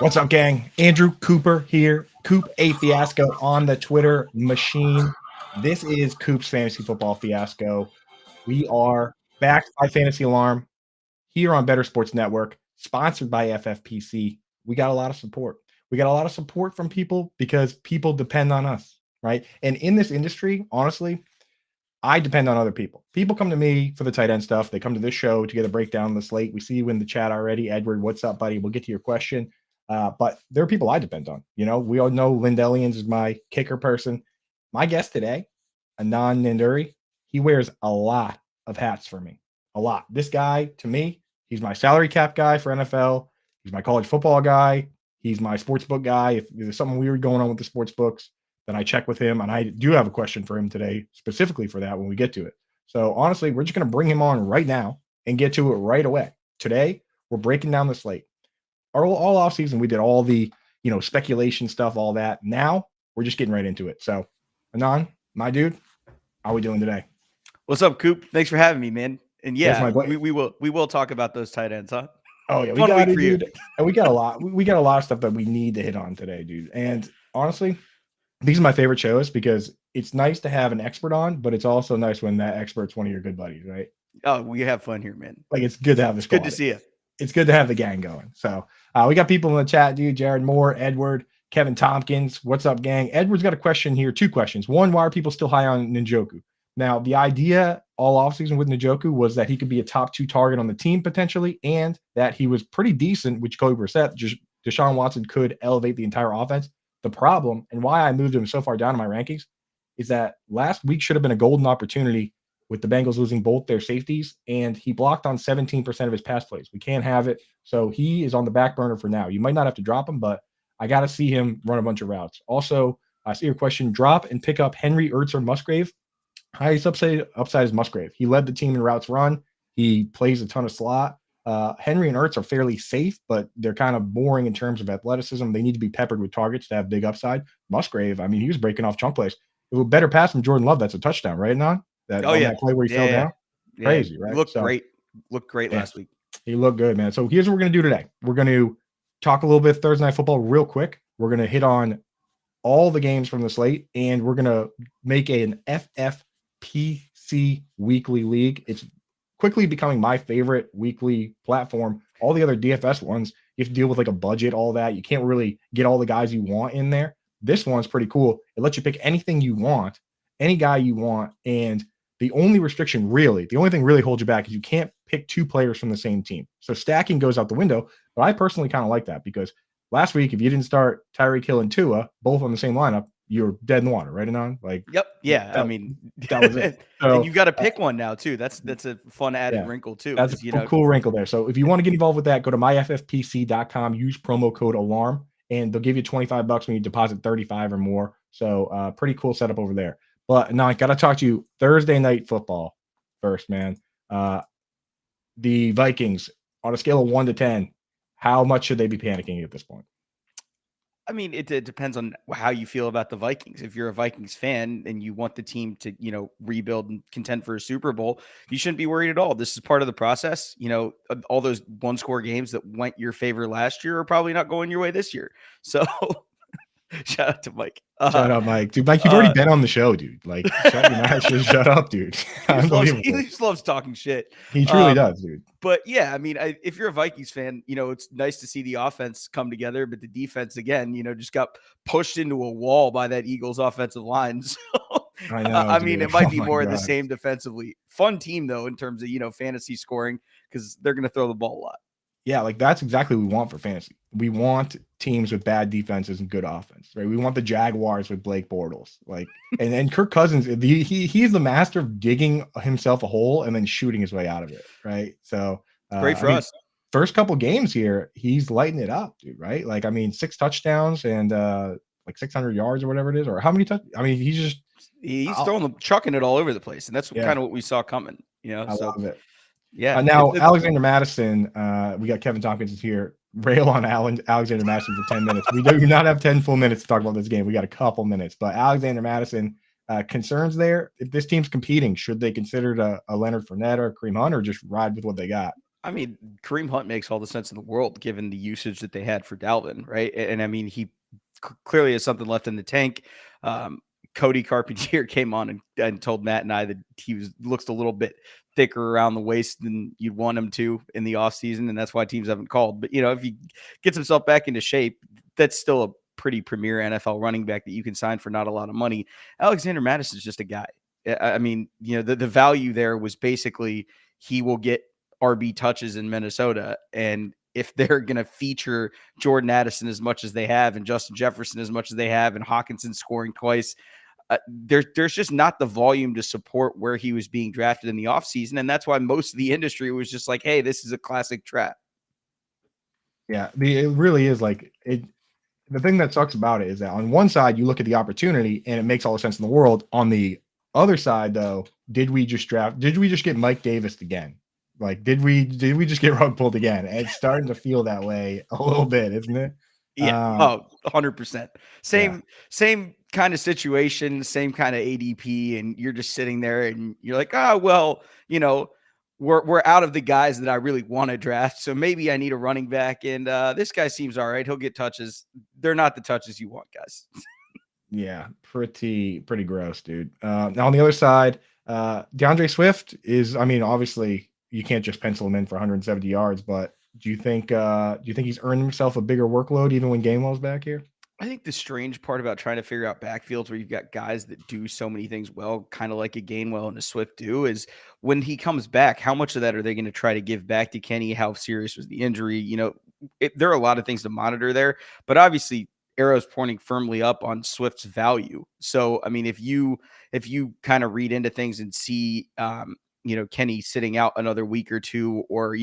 What's up, gang? Andrew Cooper here. Coop a Fiasco on the Twitter machine. This is Coop's Fantasy Football Fiasco. We are backed by Fantasy Alarm here on Better Sports Network, sponsored by FFPC. We got a lot of support. We got a lot of support from people because people depend on us, right? And in this industry, honestly, I depend on other people. People come to me for the tight end stuff. They come to this show to get a breakdown of the slate. We see you in the chat already. Edward, what's up, buddy? We'll get to your question. But there are people I depend on. You know, we all know Lindellians is my kicker person. My guest today, Anand Nanduri, he wears a lot of hats for me. A lot. This guy, to me, he's my salary cap guy for NFL. He's my college football guy. He's my sportsbook guy. If there's something weird going on with the sports books, then I check with him. And I do have a question for him today, specifically for that when we get to it. So honestly, we're just going to bring him on right now and get to it right away. Today, we're breaking down the slate. All off season, we did all the, speculation stuff, all that. Now we're just getting right into it. So, Anand, my dude, how are we doing today? What's up, Coop? Thanks for having me, man. And yeah, Yes, we will talk about those tight ends, huh? Oh yeah, we got it, dude. And we got a lot. We got a lot of stuff that we need to hit on today, dude. And honestly, these are my favorite shows because it's nice to have an expert on, but it's also nice when that expert's one of your good buddies, right? Oh, we have fun here, man. Like it's good to have this. Good to see you. It's good to have the gang going. So we got people in the chat, dude. Jared Moore, Edward, Kevin Tompkins. What's up, gang? Edward's got a question here. Two questions. One, why are people still high on Njoku? Now, the idea all offseason with Njoku was that he could be a top 2 target on the team potentially, and that he was pretty decent, which Jacoby Brissett, Deshaun Watson could elevate the entire offense. The problem, and why I moved him so far down in my rankings, is that last week should have been a golden opportunity with the Bengals losing both their safeties, and he blocked on 17% of his pass plays. We can't have it. So he is on the back burner for now. You might not have to drop him, but I got to see him run a bunch of routes. Also, I see your question, drop and pick up Henry, Ertz, or Musgrave. Highest upside is Musgrave. He led the team in routes run. He plays a ton of slot. Henry and Ertz are fairly safe, but they're kind of boring in terms of athleticism. They need to be peppered with targets to have big upside. Musgrave, I mean, he was breaking off chunk plays. It was a better pass from Jordan Love. That's a touchdown, right, Non? That play where he fell down. Crazy, right? Looked great last week. He looked good, man. So here's what we're going to do today. We're going to talk a little bit Thursday Night Football real quick. We're going to hit on all the games from the slate, and we're going to make an FFPC weekly league. It's quickly becoming my favorite weekly platform. All the other DFS ones, you have to deal with like a budget, all that. You can't really get all the guys you want in there. This one's pretty cool. It lets you pick anything you want, any guy you want, and the only thing really holds you back is you can't pick 2 players from the same team. So stacking goes out the window, but I personally kind of like that because last week, if you didn't start Tyreek Hill and Tua both on the same lineup, you're dead in the water, right, Anon? Like, yep, yeah. I mean, that was it. So, and you got to pick one now too. That's a fun added wrinkle too. That's a cool wrinkle there. So if you want to get involved with that, go to myffpc.com, use promo code ALARM, and they'll give you $25 when you deposit 35 or more. So pretty cool setup over there. But now I got to talk to you Thursday Night Football first, man. The Vikings, on a scale of 1 to 10, how much should they be panicking at this point? I mean, it depends on how you feel about the Vikings. If you're a Vikings fan and you want the team to, rebuild and contend for a Super Bowl, you shouldn't be worried at all. This is part of the process. All those 1-score games that went your favor last year are probably not going your way this year. So shout out to Mike. Shout out, Mike. Dude, Mike, you've already been on the show, dude. Like, shut up, dude. He just loves talking shit. He truly does, dude. But yeah, I mean, if you're a Vikings fan, it's nice to see the offense come together, but the defense, again, just got pushed into a wall by that Eagles offensive line. So, I know, mean, it might be more of the same defensively. Fun team, though, in terms of, fantasy scoring, because they're going to throw the ball a lot. Yeah, like that's exactly what we want for fantasy. We want teams with bad defenses and good offense, right? We want the Jaguars with Blake Bortles, like, and Kirk Cousins. He's the master of digging himself a hole and then shooting his way out of it, right? So great for us. First couple games here, he's lighting it up, dude. Right? Like, I mean, 6 touchdowns and like 600 yards or whatever it is, or how many I mean, he's chucking it all over the place, and that's kind of what we saw coming. I love it. Yeah. Now, Alexander Mattison, we got Kevin Tompkins here. Rail on Alexander Mattison for 10 minutes. We do not have 10 full minutes to talk about this game. We got a couple minutes. But Alexander Mattison, concerns there. If this team's competing, should they consider a Leonard Fournette or Kareem Hunt or just ride with what they got? I mean, Kareem Hunt makes all the sense in the world given the usage that they had for Dalvin, right? And I mean, he clearly has something left in the tank. Um, Cody Carpentier came on and told Matt and I that he looks a little bit thicker around the waist than you'd want him to in the offseason, and that's why teams haven't called. But, if he gets himself back into shape, that's still a pretty premier NFL running back that you can sign for not a lot of money. Alexander Mattison is just a guy. I mean, the value there was basically he will get RB touches in Minnesota. And if they're going to feature Jordan Addison as much as they have and Justin Jefferson as much as they have and Hawkinson scoring twice, there's just not the volume to support where he was being drafted in the offseason. And that's why most of the industry was just like, hey, this is a classic trap. Yeah, it really is like it. The thing that sucks about it is that on one side, you look at the opportunity and it makes all the sense in the world. On the other side, though, did we just get Mike Davis again? Like, did we just get rug pulled again? It's starting to feel that way a little bit, isn't it? Yeah. 100%. Same kind of situation, same kind of ADP. And you're just sitting there and you're like, oh, well, we're out of the guys that I really want to draft. So maybe I need a running back. And this guy seems all right. He'll get touches. They're not the touches you want, guys. Yeah, pretty gross, dude. Now on the other side, DeAndre Swift is, I mean, obviously you can't just pencil him in for 170 yards, but do you think he's earned himself a bigger workload even when Gainwell's back here? I think the strange part about trying to figure out backfields where you've got guys that do so many things well, kind of like a Gainwell and a Swift do, is when he comes back, how much of that are they going to try to give back to Kenny? How serious was the injury? There are a lot of things to monitor there, but obviously arrows pointing firmly up on Swift's value. So, I mean, if you kind of read into things and see, Kenny sitting out another week or two, or,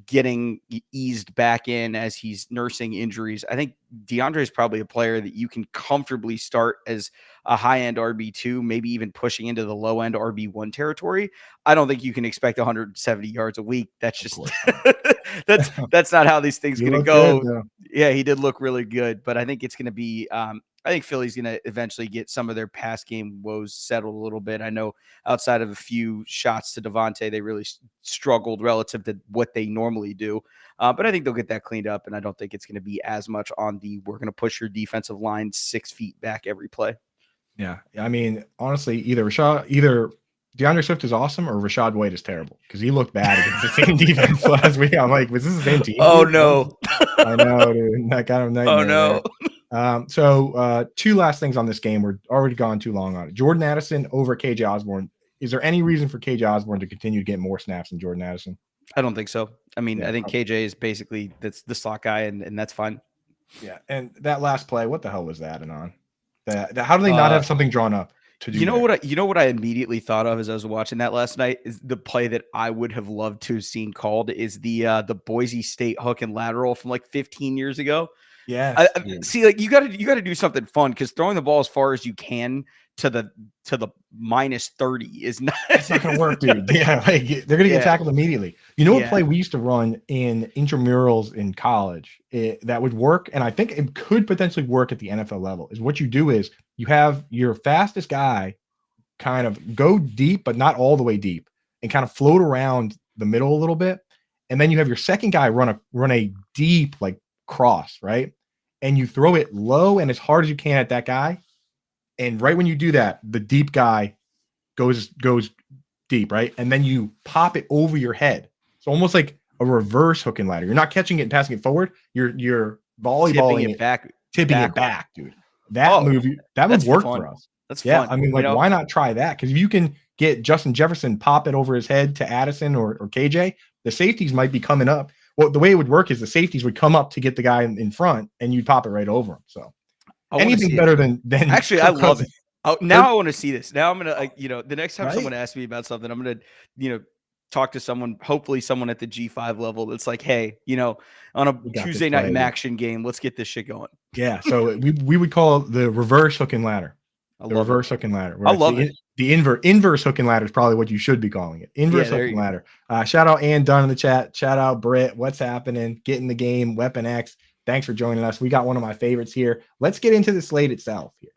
getting eased back in as he's nursing injuries, I think DeAndre is probably a player that you can comfortably start as a high-end RB2, maybe even pushing into the low-end RB1 territory. I don't think you can expect 170 yards a week. That's just that's not how these things going to go. Good, yeah, he did look really good, but I think it's going to be I think Philly's going to eventually get some of their pass game woes settled a little bit. I know outside of a few shots to Devontae, they really struggled relative to what they normally do. But I think they'll get that cleaned up, and I don't think it's going to be as much on we're going to push your defensive line 6 feet back every play. Yeah. I mean, honestly, either DeAndre Swift is awesome or Rashad White is terrible because he looked bad against the same defense last week. I'm like, was this the same team? Oh, no. I know, dude. That kind of nightmare. Oh, no. So two last things on this game. We're already gone too long on it. Jordan Addison over KJ Osborne. Is there any reason for KJ Osborne to continue to get more snaps than Jordan Addison? I don't think so. I mean, I think KJ is basically that's the slot guy, and that's fine. Yeah. And that last play, what the hell was that, Anand? How do they not have something drawn up to do? What I immediately thought of as I was watching that last night is the play that I would have loved to have seen called is the Boise State hook and lateral from like 15 years ago. Yeah. See, like you got to do something fun, because throwing the ball as far as you can to the minus 30 is not. It's not gonna work, dude. Yeah, like they're gonna get tackled immediately. You know what play we used to run in intramurals in college that would work, and I think it could potentially work at the NFL level. Is what you do is you have your fastest guy kind of go deep, but not all the way deep, and kind of float around the middle a little bit, and then you have your second guy run a deep like cross, right? And you throw it low and as hard as you can at that guy. And right when you do that, the deep guy goes deep, right? And then you pop it over your head. So almost like a reverse hook and ladder. You're not catching it and passing it forward. You're volleyballing it back, tipping it back, dude. That move worked for us. That's fun. I mean, like, why not try that? Because if you can get Justin Jefferson, pop it over his head to Addison or KJ, the safeties might be coming up. Well, the way it would work is the safeties would come up to get the guy in front, and you'd pop it right over him. So anything better than actually, I love it. Now I want to see this. Now I'm gonna, the next time someone asks me about something, I'm gonna, talk to someone, hopefully someone at the G5 level that's like, hey, on a Tuesday night action game, let's get this shit going. Yeah. So we would call it the reverse hook and ladder. Reverse hook and ladder. I love it. The inverse hook and ladder is probably what you should be calling it. Inverse hook and ladder. Shout out Ann Dunn in the chat. Shout out Britt. What's happening? Get in the game. Weapon X. Thanks for joining us. We got one of my favorites here. Let's get into the slate itself here.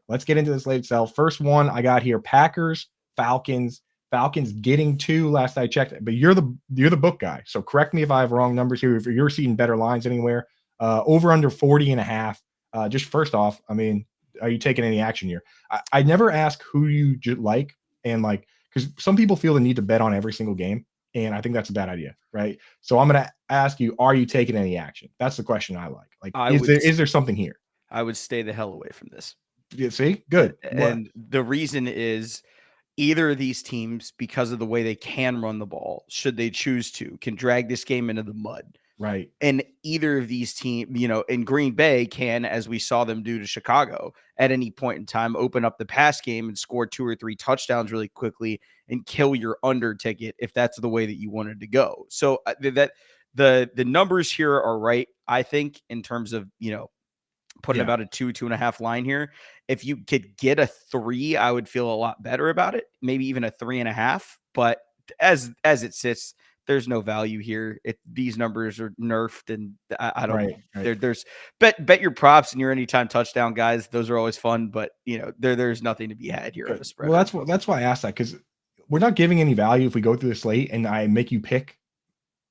First one I got here, Packers, Falcons. Falcons getting 2 last I checked, but you're the book guy. So correct me if I have wrong numbers here. If you're seeing better lines anywhere, over under 40.5. Just first off, I mean, are you taking any action here? I never ask who you like, and like, because some people feel the need to bet on every single game, and I think that's a bad idea, right? So I'm gonna ask you, are you taking any action? That's the question I like. Like, is there something here? I would stay the hell away from this. You see, good. And the reason is either of these teams, because of the way they can run the ball, should they choose to, can drag this game into the mud. Right. And either of these teams, in Green Bay can, as we saw them do to Chicago, at any point in time, open up the pass game and score 2 or 3 touchdowns really quickly and kill your under ticket if that's the way that you wanted to go. So that the numbers here are right, I think, in terms of, putting about a 2.5 line here. If you could get a 3, I would feel a lot better about it. Maybe even a 3.5. But as it sits, there's no value here. These numbers are nerfed, and I don't know. Right. There's bet your props and your anytime touchdown guys. Those are always fun, but there's nothing to be had here on the spread. Well, that's why I asked that, because we're not giving any value if we go through the slate and I make you pick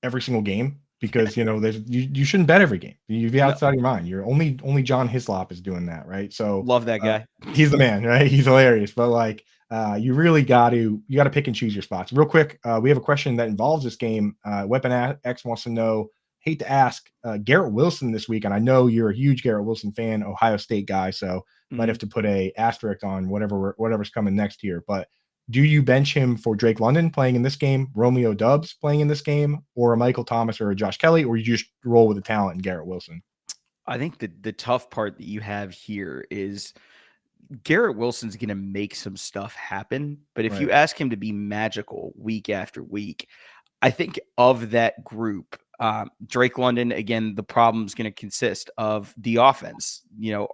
every single game. Because you shouldn't bet every game. You'd be outside of your mind. You're only John Hislop is doing that, right? So love that guy. He's the man, right? He's hilarious. But like, you really got to pick and choose your spots. Real quick, we have a question that involves this game. Weapon X wants to know. Hate to ask, Garrett Wilson this week, and I know you're a huge Garrett Wilson fan, Ohio State guy, so might have to put a asterisk on whatever's coming next here. But do you bench him for Drake London playing in this game, Romeo Doubs playing in this game, or a Michael Thomas or a Josh Kelly, or you just roll with the talent in Garrett Wilson? I think the tough part that you have here is Garrett Wilson's going to make some stuff happen. But if you ask him to be magical week after week, I think of that group, Drake London, again, the problem is going to consist of the offense.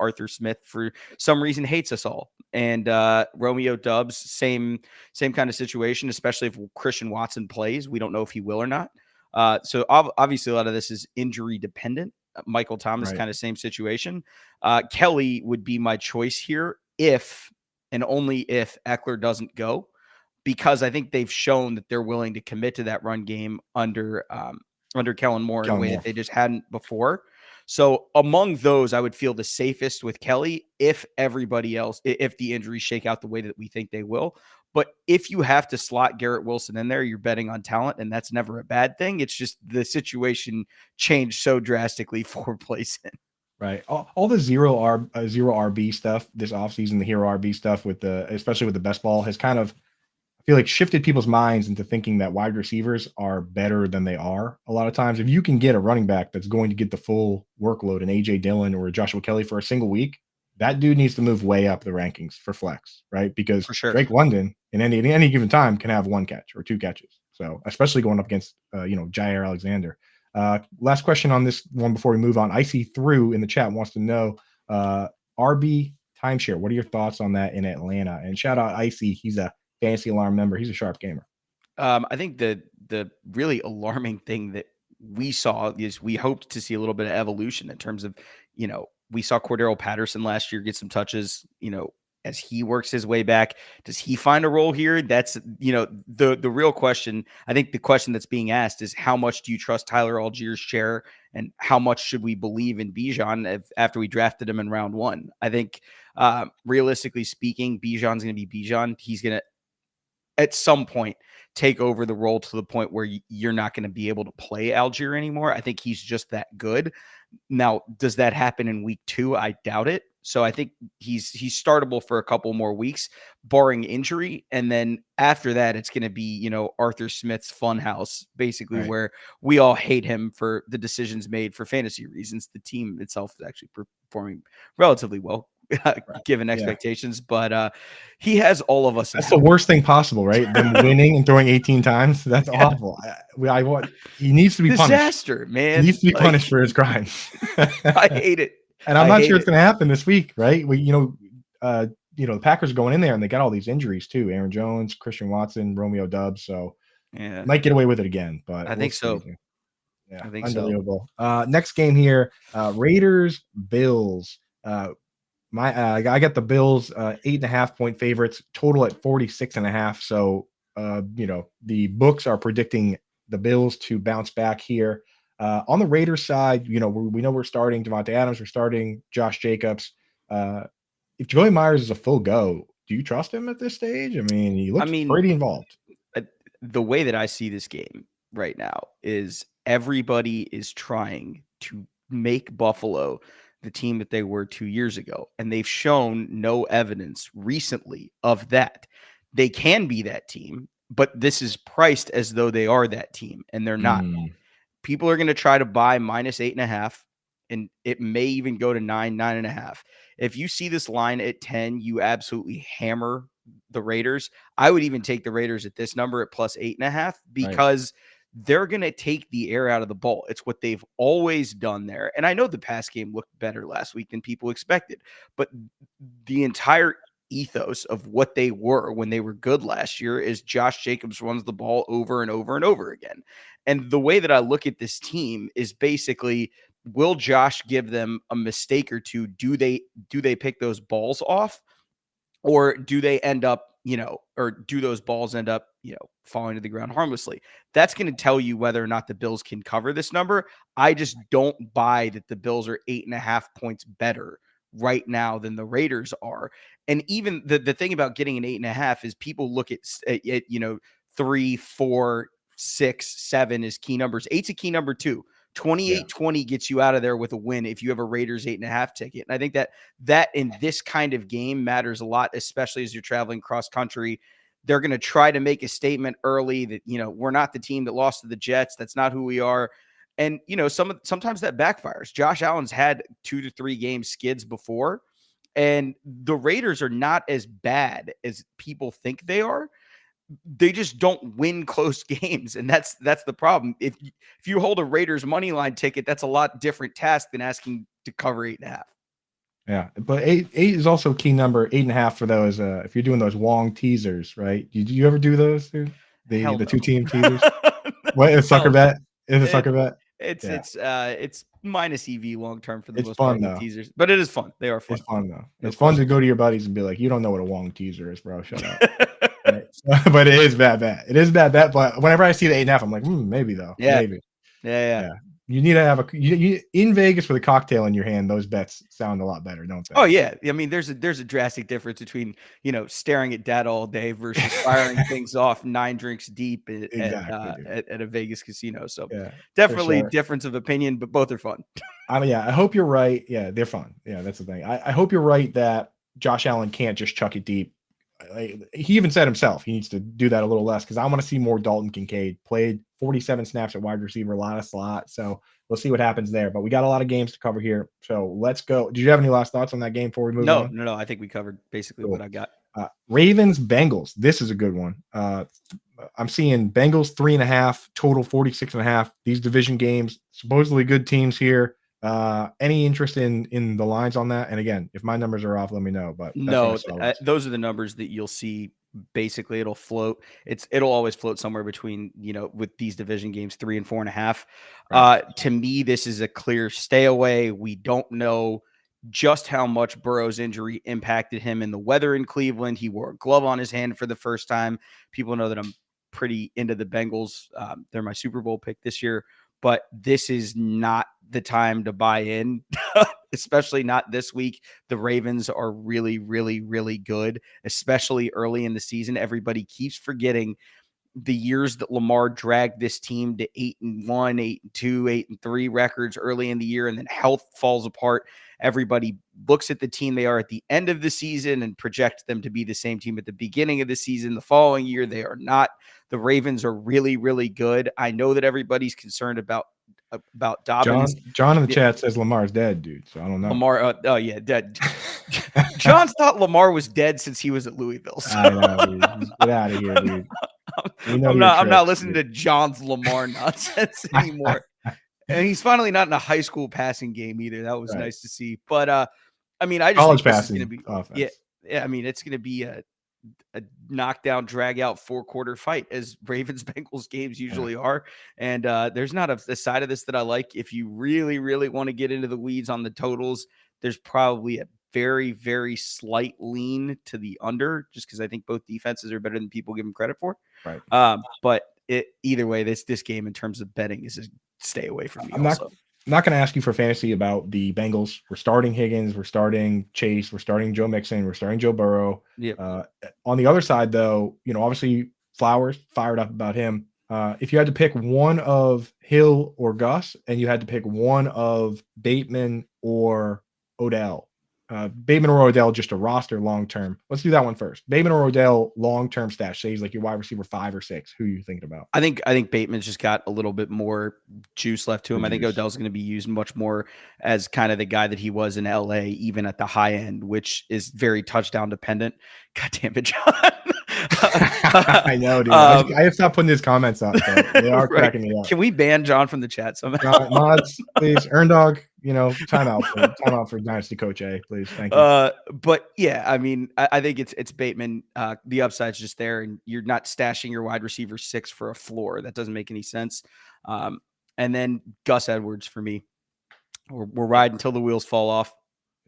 Arthur Smith, for some reason, hates us all. And Romeo Doubs, same kind of situation, especially if Christian Watson plays. We don't know if he will or not. So obviously a lot of this is injury dependent. Michael Thomas, kind of same situation. Kelly would be my choice here if and only if Eckler doesn't go, because I think they've shown that they're willing to commit to that run game under Kellen Moore in a way that they just hadn't before. So among those, I would feel the safest with Kelly if everybody else, if the injuries shake out the way that we think they will. But if you have to slot Garrett Wilson in there, you're betting on talent, and that's never a bad thing. It's just the situation changed so drastically 4 plays in. Right. All the zero RB stuff this offseason, the hero RB stuff especially with the best ball, has kind of, I feel like, shifted people's minds into thinking that wide receivers are better than they are. A lot of times, if you can get a running back that's going to get the full workload, an AJ Dillon or a Joshua Kelly for a single week, that dude needs to move way up the rankings for flex, right? Because Drake London in any given time can have 1 catch or 2 catches. So especially going up against Jair Alexander. Last question on this one before we move on. Icy Through in the chat wants to know RB timeshare. What are your thoughts on that in Atlanta? And shout out Icy. He's a Fantasy Alarm member. He's a sharp gamer. I think the really alarming thing that we saw is we hoped to see a little bit of evolution in terms of, we saw Cordero Patterson last year get some touches, as he works his way back. Does he find a role here? That's, the real question. I think the question that's being asked is, how much do you trust Tyler Allgeier's share, and how much should we believe in Bijan after we drafted him in round 1? I think realistically speaking, Bijan's going to be Bijan. He's going to, at some point, take over the role to the point where you're not going to be able to play Allgeier anymore. I think he's just that good. Now, does that happen in week 2? I doubt it. So I think he's startable for a couple more weeks, barring injury. And then after that, it's going to be, Arthur Smith's funhouse, basically, where we all hate him for the decisions made for fantasy reasons. The team itself is actually performing relatively well, given expectations, but he has all of us. That's the worst thing possible, right? Them winning and throwing 18 times. That's awful. He needs to be punished. Disaster, man. He needs to be punished for his crimes. I hate it. And I'm not sure it's going to happen this week, right? The Packers are going in there and they got all these injuries too. Aaron Jones, Christian Watson, Romeo Doubs. So might get away with it again, but I think so. Yeah, I think unbelievable. Next game here, Raiders, Bills. I got the Bills 8.5 point favorites, total at 46.5. So the books are predicting the Bills to bounce back here. On the Raiders side, we know we're starting Devontae Adams, we're starting Josh Jacobs. If Joey Myers is a full go, do you trust him at this stage? I mean, he looks pretty involved. The way that I see this game right now is everybody is trying to make Buffalo the team that they were 2 years ago, and they've shown no evidence recently of that. They can be that team, but this is priced as though they are that team, and they're not. People are going to try to buy -8.5, and it may even go to 9.5. If you see this line at 10, you absolutely hammer the Raiders. I would even take the Raiders at this number at +8.5 because they're going to take the air out of the ball. It's what they've always done there. And I know the pass game looked better last week than people expected, but the entire ethos of what they were when they were good last year is Josh Jacobs runs the ball over and over and over again. And the way that I look at this team is basically, will Josh give them a mistake or two? Do they pick those balls off? Or do they end up, or do those balls end up, falling to the ground harmlessly? That's going to tell you whether or not the Bills can cover this number. I just don't buy that the Bills are 8.5 points better right now than the Raiders are. And even the thing about getting an 8.5 is people look at 3, 4, 6, 7 is key numbers. 8's a key number too. 28-20 gets you out of there with a win if you have a Raiders 8.5 ticket. And I think that in this kind of game matters a lot, especially as you're traveling cross country. They're going to try to make a statement early that, we're not the team that lost to the Jets. That's not who we are. And, sometimes that backfires. Josh Allen's had 2 to 3 game skids before, and the Raiders are not as bad as people think they are. They just don't win close games, and that's the problem. If you hold a Raiders money line ticket, that's a lot different task than asking to cover 8.5. Yeah, but eight is also a key number. 8.5 for those. If you're doing those long teasers, right? Did you ever do those, dude? The 2-team teasers. What is sucker bet? Is a sucker bet? It's minus EV long term for the most fun, part. The teasers, but it is fun. They are fun. It's fun though. It's fun to go to your buddies and be like, "You don't know what a long teaser is, bro. Shut up." Right? But it is bad bet. It is bad bet. But whenever I see the 8.5, I'm like, maybe though. Yeah. Maybe. Yeah. You need to have you in Vegas with a cocktail in your hand. Those bets sound a lot better, don't they? Oh yeah. I mean, there's a drastic difference between staring at data all day versus firing things off 9 drinks deep at a Vegas casino. So definitely difference of opinion, but both are fun. I hope you're right. Yeah, they're fun. Yeah, that's the thing. I hope you're right that Josh Allen can't just chuck it deep. He even said himself he needs to do that a little less because I want to see more Dalton Kincaid. Played 47 snaps at wide receiver, a lot of slot. So we'll see what happens there. But we got a lot of games to cover here. So let's go. Did you have any last thoughts on that game before we move on? No. I think we covered basically what I got. Ravens, Bengals. This is a good one. I'm seeing Bengals 3.5, total 46.5. These division games, supposedly good teams here. Any interest in the lines on that? And again, if my numbers are off, let me know. But no, those are the numbers that you'll see. Basically, it'll float. It'll always float somewhere between, with these division games, 3 and 4.5. Right. To me, this is a clear stay away. We don't know just how much Burrow's injury impacted him in the weather in Cleveland. He wore a glove on his hand for the first time. People know that I'm pretty into the Bengals. They're my Super Bowl pick this year. But this is not the time to buy in, especially not this week. The Ravens are really, really, really good, especially early in the season. Everybody keeps forgetting the years that Lamar dragged this team to 8-1, 8-2, 8-3 records early in the year, and then health falls apart. Everybody looks at the team they are at the end of the season and projects them to be the same team at the beginning of the season. The following year, they are not. The Ravens are really, really good. I know that everybody's concerned about Dobbins. John in the chat says Lamar's dead, dude. So I don't know. Lamar, dead. John's thought Lamar was dead since he was at Louisville. So. I know, dude. Get out of here, dude. I'm not listening to John's Lamar nonsense anymore. And he's finally not in a high school passing game either. That was nice to see. But I mean, I just college think passing this is going to be offense. Yeah. I mean, it's going to be a knockdown, drag out 4-quarter fight as Ravens Bengals games usually are. And there's not a side of this that I like. If you really, really want to get into the weeds on the totals, there's probably a very, very slight lean to the under, just because I think both defenses are better than people give them credit for. Right. But either way, this game in terms of betting is a stay away from me. I'm not going to ask you for fantasy about the Bengals. We're starting Higgins. We're starting Chase. We're starting Joe Mixon. We're starting Joe Burrow. Yep. On the other side, though, obviously Flowers, fired up about him. If you had to pick one of Hill or Gus, and you had to pick one of Bateman or Odell, Bateman or Odell, just a roster long term. Let's do that one first. Bateman or Odell, long term stash. Say he's like your wide receiver 5 or 6. Who are you thinking about? I think Bateman's just got a little bit more juice left to him. I think Odell's going to be used much more as kind of the guy that he was in LA, even at the high end, which is very touchdown dependent. God damn it, John. I know, dude. I have stopped putting his comments up. So they are cracking me up. Can we ban John from the chat somehow? Mods, please. Earndog, time out for Dynasty Coach A, please. Thank you. But yeah, I mean, I think it's Bateman. The upside's just there, and you're not stashing your wide receiver 6 for a floor. That doesn't make any sense. And then Gus Edwards for me. We're riding until the wheels fall off.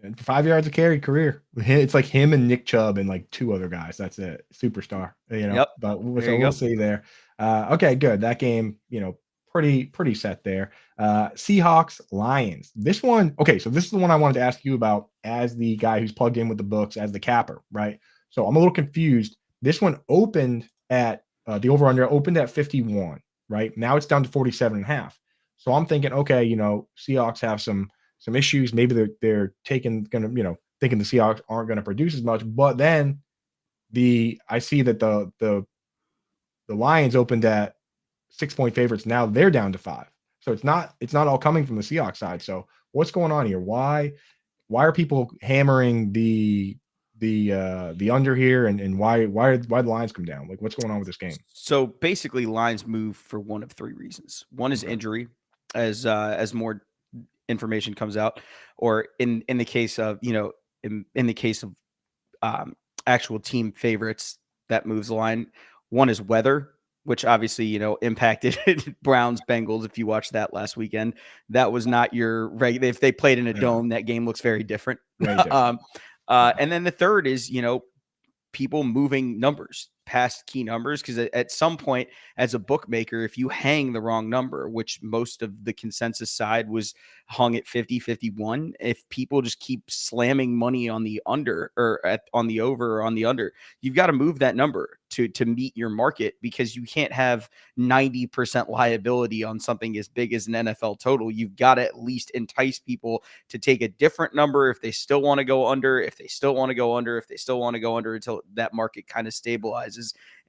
And 5 yards of carry career. It's like him and Nick Chubb and like 2 other guys. That's it. Superstar. Yep. But we'll see there. Okay, good. That game, pretty set there. Seahawks, Lions. This one, okay, so this is the one I wanted to ask you about as the guy who's plugged in with the books, as the capper, right? So I'm a little confused. This one opened at the over-under opened at 51, right? Now it's down to 47.5. So I'm thinking, okay, Seahawks have some issues. Maybe they're thinking the Seahawks aren't going to produce as much. But then I see that the Lions opened at 6-point favorites. Now they're down to 5. So it's not all coming from the Seahawks side. So what's going on here? Why are people hammering the under here, and why the lines come down? Like, what's going on with this game? So basically, lines move for one of 3 reasons. One is injury, as more information comes out, or in the case of in the case of actual team favorites, that moves the line. One is weather, which obviously impacted Browns Bengals. If you watched that last weekend, that was not your regular. If they played in a dome, that game looks very different. And then the third is people moving numbers past key numbers, because at some point as a bookmaker, if you hang the wrong number, which most of the consensus side was hung at 50-51, if people just keep slamming money on the under or on the over or on the under, you've got to move that number to meet your market, because you can't have 90% liability on something as big as an NFL total. You've got to at least entice people to take a different number if they still want to go under, if they still want to go under, until that market kind of stabilizes,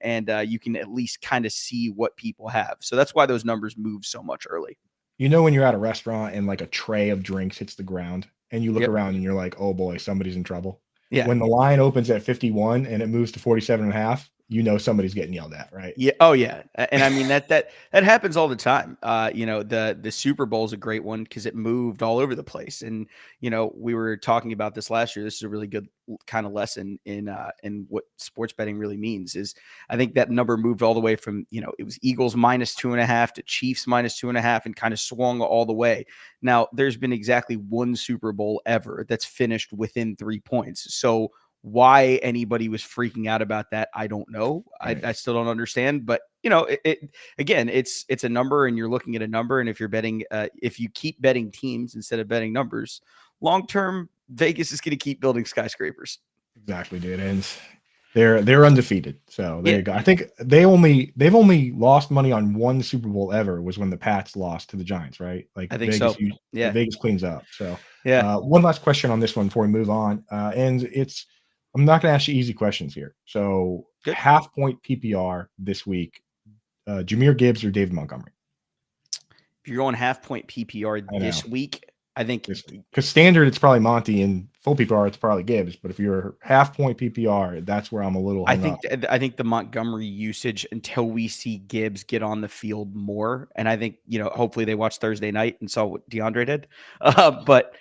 and you can at least kind of see what people have. So that's why those numbers move so much early. When you're at a restaurant and like a tray of drinks hits the ground and you look around and you're like, oh boy, somebody's in trouble. Yeah. When the line opens at 51 and it moves to 47.5, somebody's getting yelled at, right? Yeah. Oh yeah. And I mean, that happens all the time. The Super Bowl is a great one because it moved all over the place. And, we were talking about this last year. This is a really good kind of lesson in what sports betting really means. Is I think that number moved all the way from, it was Eagles -2.5 to Chiefs -2.5, and kind of swung all the way. Now there's been exactly one Super Bowl ever that's finished within 3 points. So why anybody was freaking out about that, I don't know. Right. I still don't understand. But again, it's a number, and you're looking at a number. And if you're betting, if you keep betting teams instead of betting numbers, long term, Vegas is going to keep building skyscrapers. Exactly, dude. And they're undefeated. So there you go. I think they've only lost money on one Super Bowl ever, was when the Pats lost to the Giants, right? Like, I think Vegas, so. Yeah, Vegas cleans up. So yeah. One last question on this one before we move on, and I'm not going to ask you easy questions here. So Good. 0.5 PPR this week, Jahmyr Gibbs or David Montgomery? If you're going 0.5 PPR this week, I think because standard it's probably Monty, and full PPR it's probably Gibbs. But if you're 0.5 PPR, that's where I'm a little. I think the Montgomery usage, until we see Gibbs get on the field more, and I think hopefully they watched Thursday night and saw what DeAndre did. But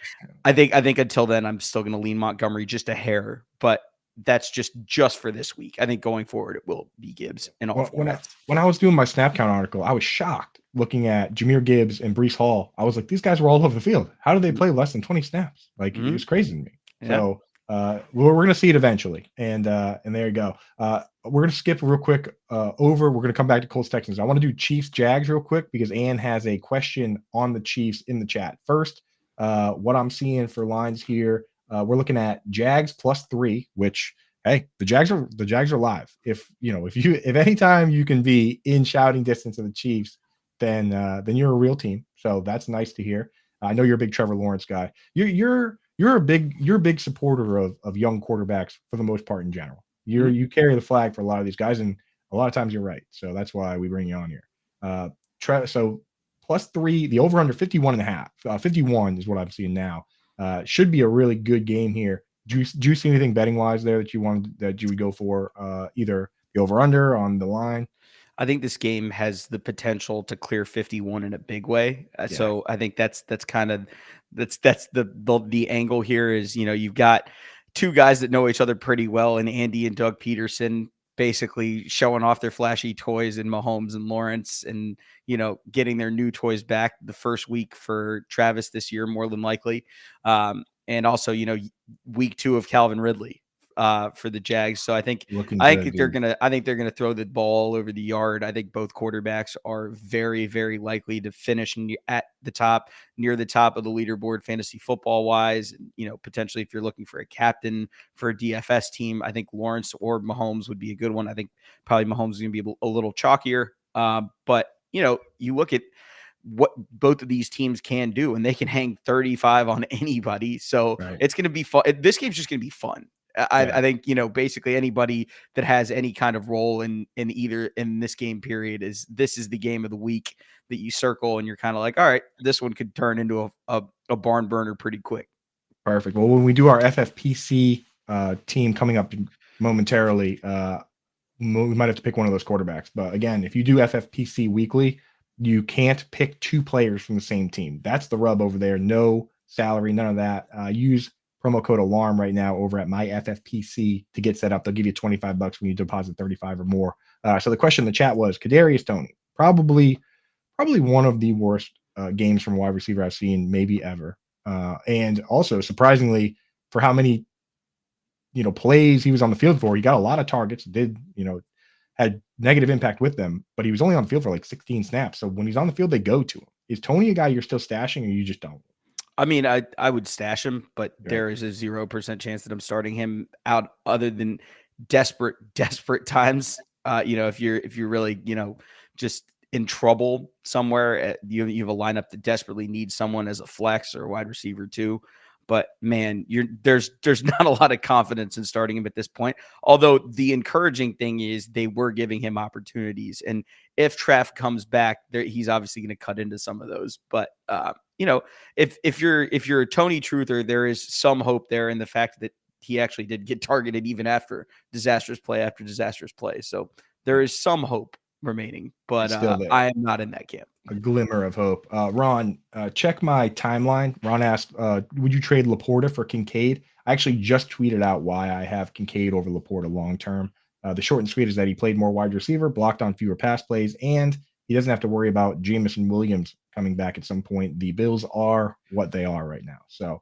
I think until then I'm still going to lean Montgomery just a hair. But that's just for this week. I think going forward it will be Gibbs in all formats. When I was doing my snap count article, I was shocked looking at Jahmyr Gibbs and Breece Hall. I was like, these guys were all over the field. How did they play less than 20 snaps? Like, it was crazy to me. So we're going to see it eventually. And there you go. We're going to skip real quick over. We're going to come back to Colts Texans. I want to do Chiefs Jags real quick because Ann has a question on the Chiefs in the chat. First, what I'm seeing for lines here, we're looking at Jags +3, which, hey, the Jags are live. If anytime you can be in shouting distance of the Chiefs, then you're a real team. So that's nice to hear. I know you're a big Trevor Lawrence guy. You're a big supporter of young quarterbacks for the most part in general. You carry the flag for a lot of these guys, and a lot of times you're right. So that's why we bring you on here. So +3, the over under 51.5. 51 is what I'm seeing now. Should be a really good game here. Do you see anything betting wise there that you would go for? Either the over under on the line. I think this game has the potential to clear 51 in a big way. So I think that's kind of the angle here is, you've got two guys that know each other pretty well, and Andy and Doug Peterson basically showing off their flashy toys in Mahomes and Lawrence, and getting their new toys back the first week for Travis this year, more than likely. And also, week 2 of Calvin Ridley for the Jags. So I think they're gonna throw the ball all over the yard. I think both quarterbacks are very, very likely to finish at the top, near the top of the leaderboard, fantasy football wise. Potentially if you're looking for a captain for a DFS team, I think Lawrence or Mahomes would be a good one. I think probably Mahomes is gonna be a little chalkier. But you look at what both of these teams can do, and they can hang 35 on anybody. So It's going to be fun. This game's just going to be fun. I think, basically anybody that has any kind of role in this game period this is the game of the week that you circle, and you're kind of like, all right, this one could turn into a barn burner pretty quick. Perfect. Well, when we do our FFPC team coming up momentarily, we might have to pick one of those quarterbacks. But again, if you do FFPC weekly, you can't pick two players from the same team. That's the rub over there. No salary, none of that. Use promo code ALARM right now over at my FFPC to get set up. They'll give you $25 when you deposit 35 or more. So the question in the chat was Kadarius Toney, probably one of the worst games from a wide receiver I've seen maybe ever. And also surprisingly for how many plays he was on the field for, he got a lot of targets, had negative impact with them, but he was only on the field for like 16 snaps. So when he's on the field, they go to him. Is Toney a guy you're still stashing, or you just don't? I mean, I would stash him, but there is a 0% chance that I'm starting him out other than desperate times. If you're really, just in trouble somewhere, you have a lineup that desperately needs someone as a flex or a wide receiver too. But man, there's not a lot of confidence in starting him at this point. Although the encouraging thing is they were giving him opportunities, and if Trav comes back, he's obviously going to cut into some of those. But if you're a Toney truther, there is some hope there in the fact that he actually did get targeted even after disastrous play after disastrous play. So there is some hope remaining, but I am not in that camp. A glimmer of hope. Ron, check my timeline. Ron asked, would you trade Laporta for Kincaid? I actually just tweeted out why I have Kincaid over Laporta long term. The short and sweet is that he played more wide receiver, blocked on fewer pass plays, and he doesn't have to worry about Jameson Williams coming back at some point. The Bills are what they are right now. So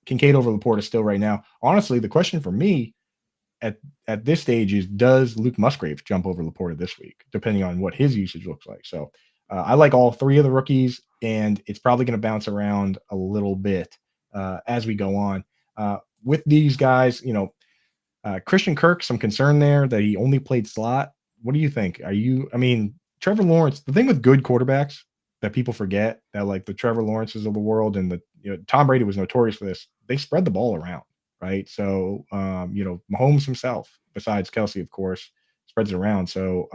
Kincaid over Laporta still right now. Honestly, the question for me at this stage is, does Luke Musgrave jump over Laporta this week, depending on what his usage looks like? So I like all three of the rookies, and it's probably going to bounce around a little bit as we go on. With these guys, Christian Kirk, some concern there that he only played slot. What do you think? Trevor Lawrence, the thing with good quarterbacks that people forget, that like the Trevor Lawrences of the world and Tom Brady was notorious for this, they spread the ball around, right? So, Mahomes himself, besides Kelsey, of course, spreads it around. So,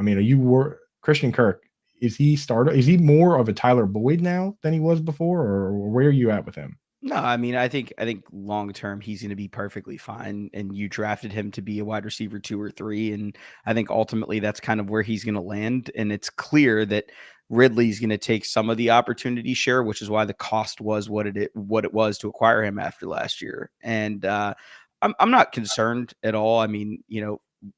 Christian Kirk, is he more of a Tyler Boyd now than he was before, or where are you at with him? No, I think long term he's going to be perfectly fine. And you drafted him to be a wide receiver 2 or 3, and I think ultimately that's kind of where he's going to land. And it's clear that Ridley's going to take some of the opportunity share, which is why the cost was what it was to acquire him after last year. And I'm not concerned at all.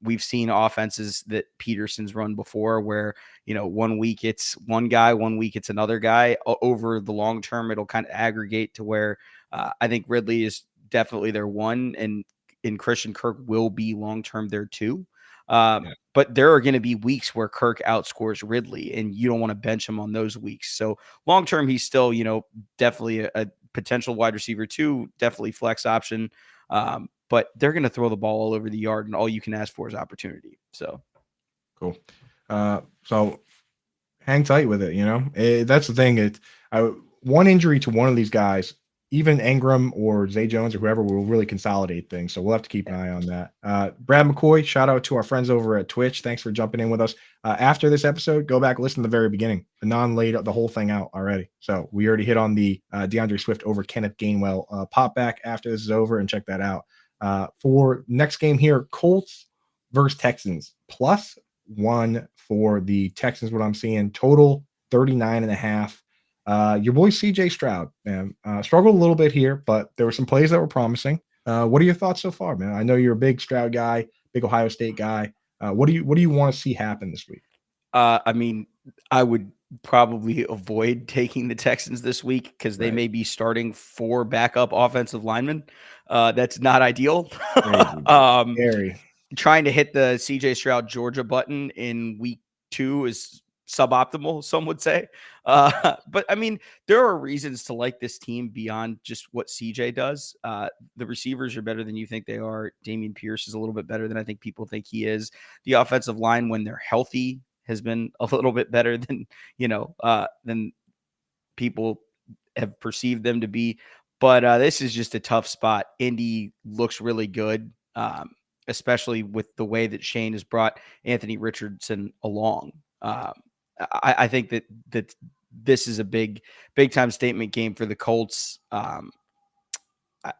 We've seen offenses that Peterson's run before where, 1 week it's one guy, 1 week it's another guy. Over the long term, it'll kind of aggregate to where I think Ridley is definitely their one, and Christian Kirk will be long term there too. Yeah. But there are going to be weeks where Kirk outscores Ridley, and you don't want to bench him on those weeks. So long term, he's still, definitely a potential wide receiver too, definitely flex option. But they're going to throw the ball all over the yard, and all you can ask for is opportunity. So Cool. So hang tight with it. That's the thing. One injury to one of these guys, even Ingram or Zay Jones or whoever, will really consolidate things. So we'll have to keep an eye on that. Brad McCoy, shout out to our friends over at Twitch. Thanks for jumping in with us. After this episode, go back, listen to the very beginning. Anon laid the whole thing out already. So we already hit on the DeAndre Swift over Kenneth Gainwell pop back after this is over, and check that out. For next game here, Colts versus Texans, +1 for the Texans, what I'm seeing. Total 39.5. Your boy CJ Stroud, man, struggled a little bit here, but there were some plays that were promising. What are your thoughts so far, man? I know you're a big Stroud guy, big Ohio State guy. What do you want to see happen this week? I mean, I would probably avoid taking the Texans this week because they may be starting 4 backup offensive linemen. That's not ideal. Scary. Trying to hit the CJ Stroud Georgia button in week 2 is suboptimal, some would say. But I mean, there are reasons to like this team beyond just what CJ does. The receivers are better than you think they are. Dameon Pierce is a little bit better than I think people think he is. The offensive line, when they're healthy, has been a little bit better than people have perceived them to be. But this is just a tough spot. Indy looks really good, especially with the way that Shane has brought Anthony Richardson along. I think that this is a big time statement game for the Colts.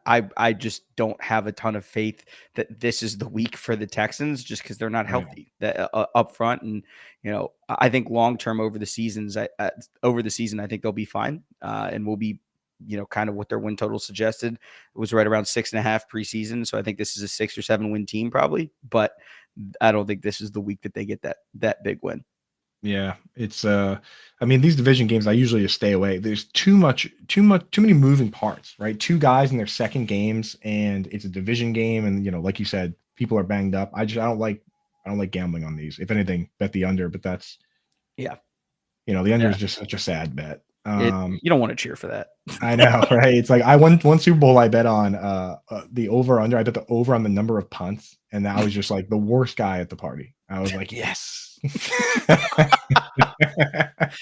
I just don't have a ton of faith that this is the week for the Texans, just because they're not healthy up front. And I think long term over the season, I think they'll be fine, and will be kind of what their win total suggested. It was right around 6.5 preseason, so I think this is a 6 or 7 win team probably. But I don't think this is the week that they get that big win. Yeah, it's I mean, these division games I usually just stay away. There's too many moving parts, right? 2 guys in their second games, and it's a division game, and like you said, people are banged up. I don't like gambling on these. If anything, bet the under, but that's the under is just such a sad bet. You don't want to cheer for that. I know, right? It's like I won one Super Bowl. I bet on the over under. I bet the over on the number of punts, and I was just like the worst guy at the party. I was like, yes.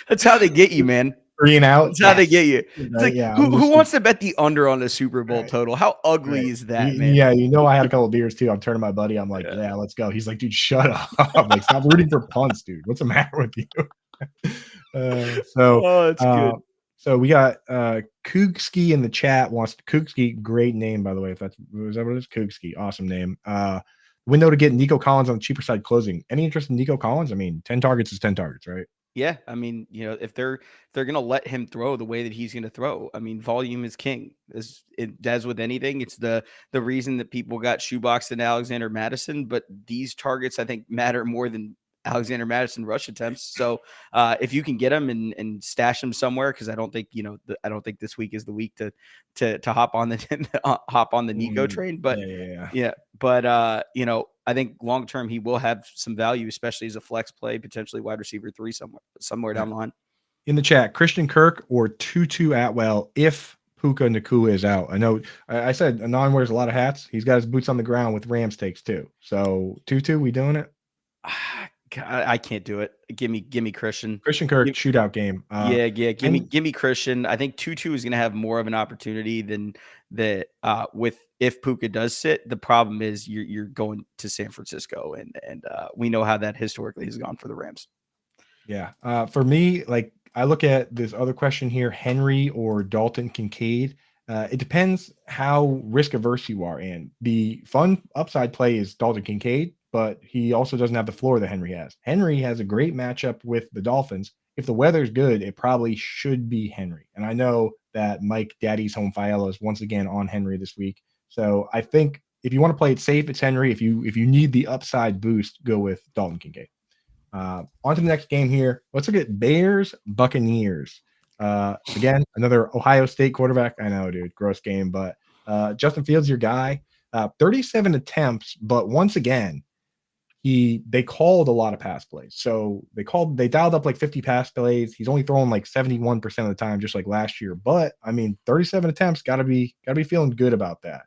That's how they get you, man. 3 and out. That's how they get you. It's Right, like, who wants to bet the under on the Super Bowl total? How ugly is that, man? Yeah, I had a couple of beers too. I'm turning to my buddy. I'm like, yeah, let's go. He's like, dude, shut up. I'm like, stop rooting for punts, dude. What's the matter with you? It's good. So we got Kookski in the chat wants Kookski, great name by the way. Is that what it is? Kookski, awesome name. Window to get Nico Collins on the cheaper side closing. Any interest in Nico Collins? I mean, 10 targets is 10 targets, right? Yeah, I mean, if they're gonna let him throw the way that he's gonna throw, I mean, volume is king. As with anything, it's the reason that people got shoeboxed in Alexander Mattison, but these targets I think matter more than Alexander Mattison rush attempts. So if you can get him and stash him somewhere, because I don't think I don't think this week is the week to hop on the Nico train. But but I think long term he will have some value, especially as a flex play, potentially wide receiver 3 somewhere down the line. In the chat, Christian Kirk or Tutu Atwell if Puka Nacua is out. I know I said Anand wears a lot of hats. He's got his boots on the ground with Rams takes too. So Tutu, we doing it? I can't do it. Give me Christian. Christian Kirk shootout game. Give me Christian. I think Tutu is going to have more of an opportunity than with if Puka does sit. The problem is you're going to San Francisco, and we know how that historically has gone for the Rams. Yeah. For me, like I look at this other question here: Henry or Dalton Kincaid. It depends how risk averse you are, and the fun upside play is Dalton Kincaid, but he also doesn't have the floor that Henry has. Henry has a great matchup with the Dolphins. If the weather's good, it probably should be Henry. And I know that Mike Daddy's Home Fiella is once again on Henry this week. So I think if you want to play it safe, it's Henry. If you need the upside boost, go with Dalton Kincaid. On to the next game here. Let's look at Bears Buccaneers. Again, another Ohio State quarterback. I know, dude, gross game, but Justin Fields, your guy, 37 attempts, but once again, they called a lot of pass plays. So they dialed up like 50 pass plays. He's only throwing like 71% of the time, just like last year. But I mean, 37 attempts, gotta be feeling good about that.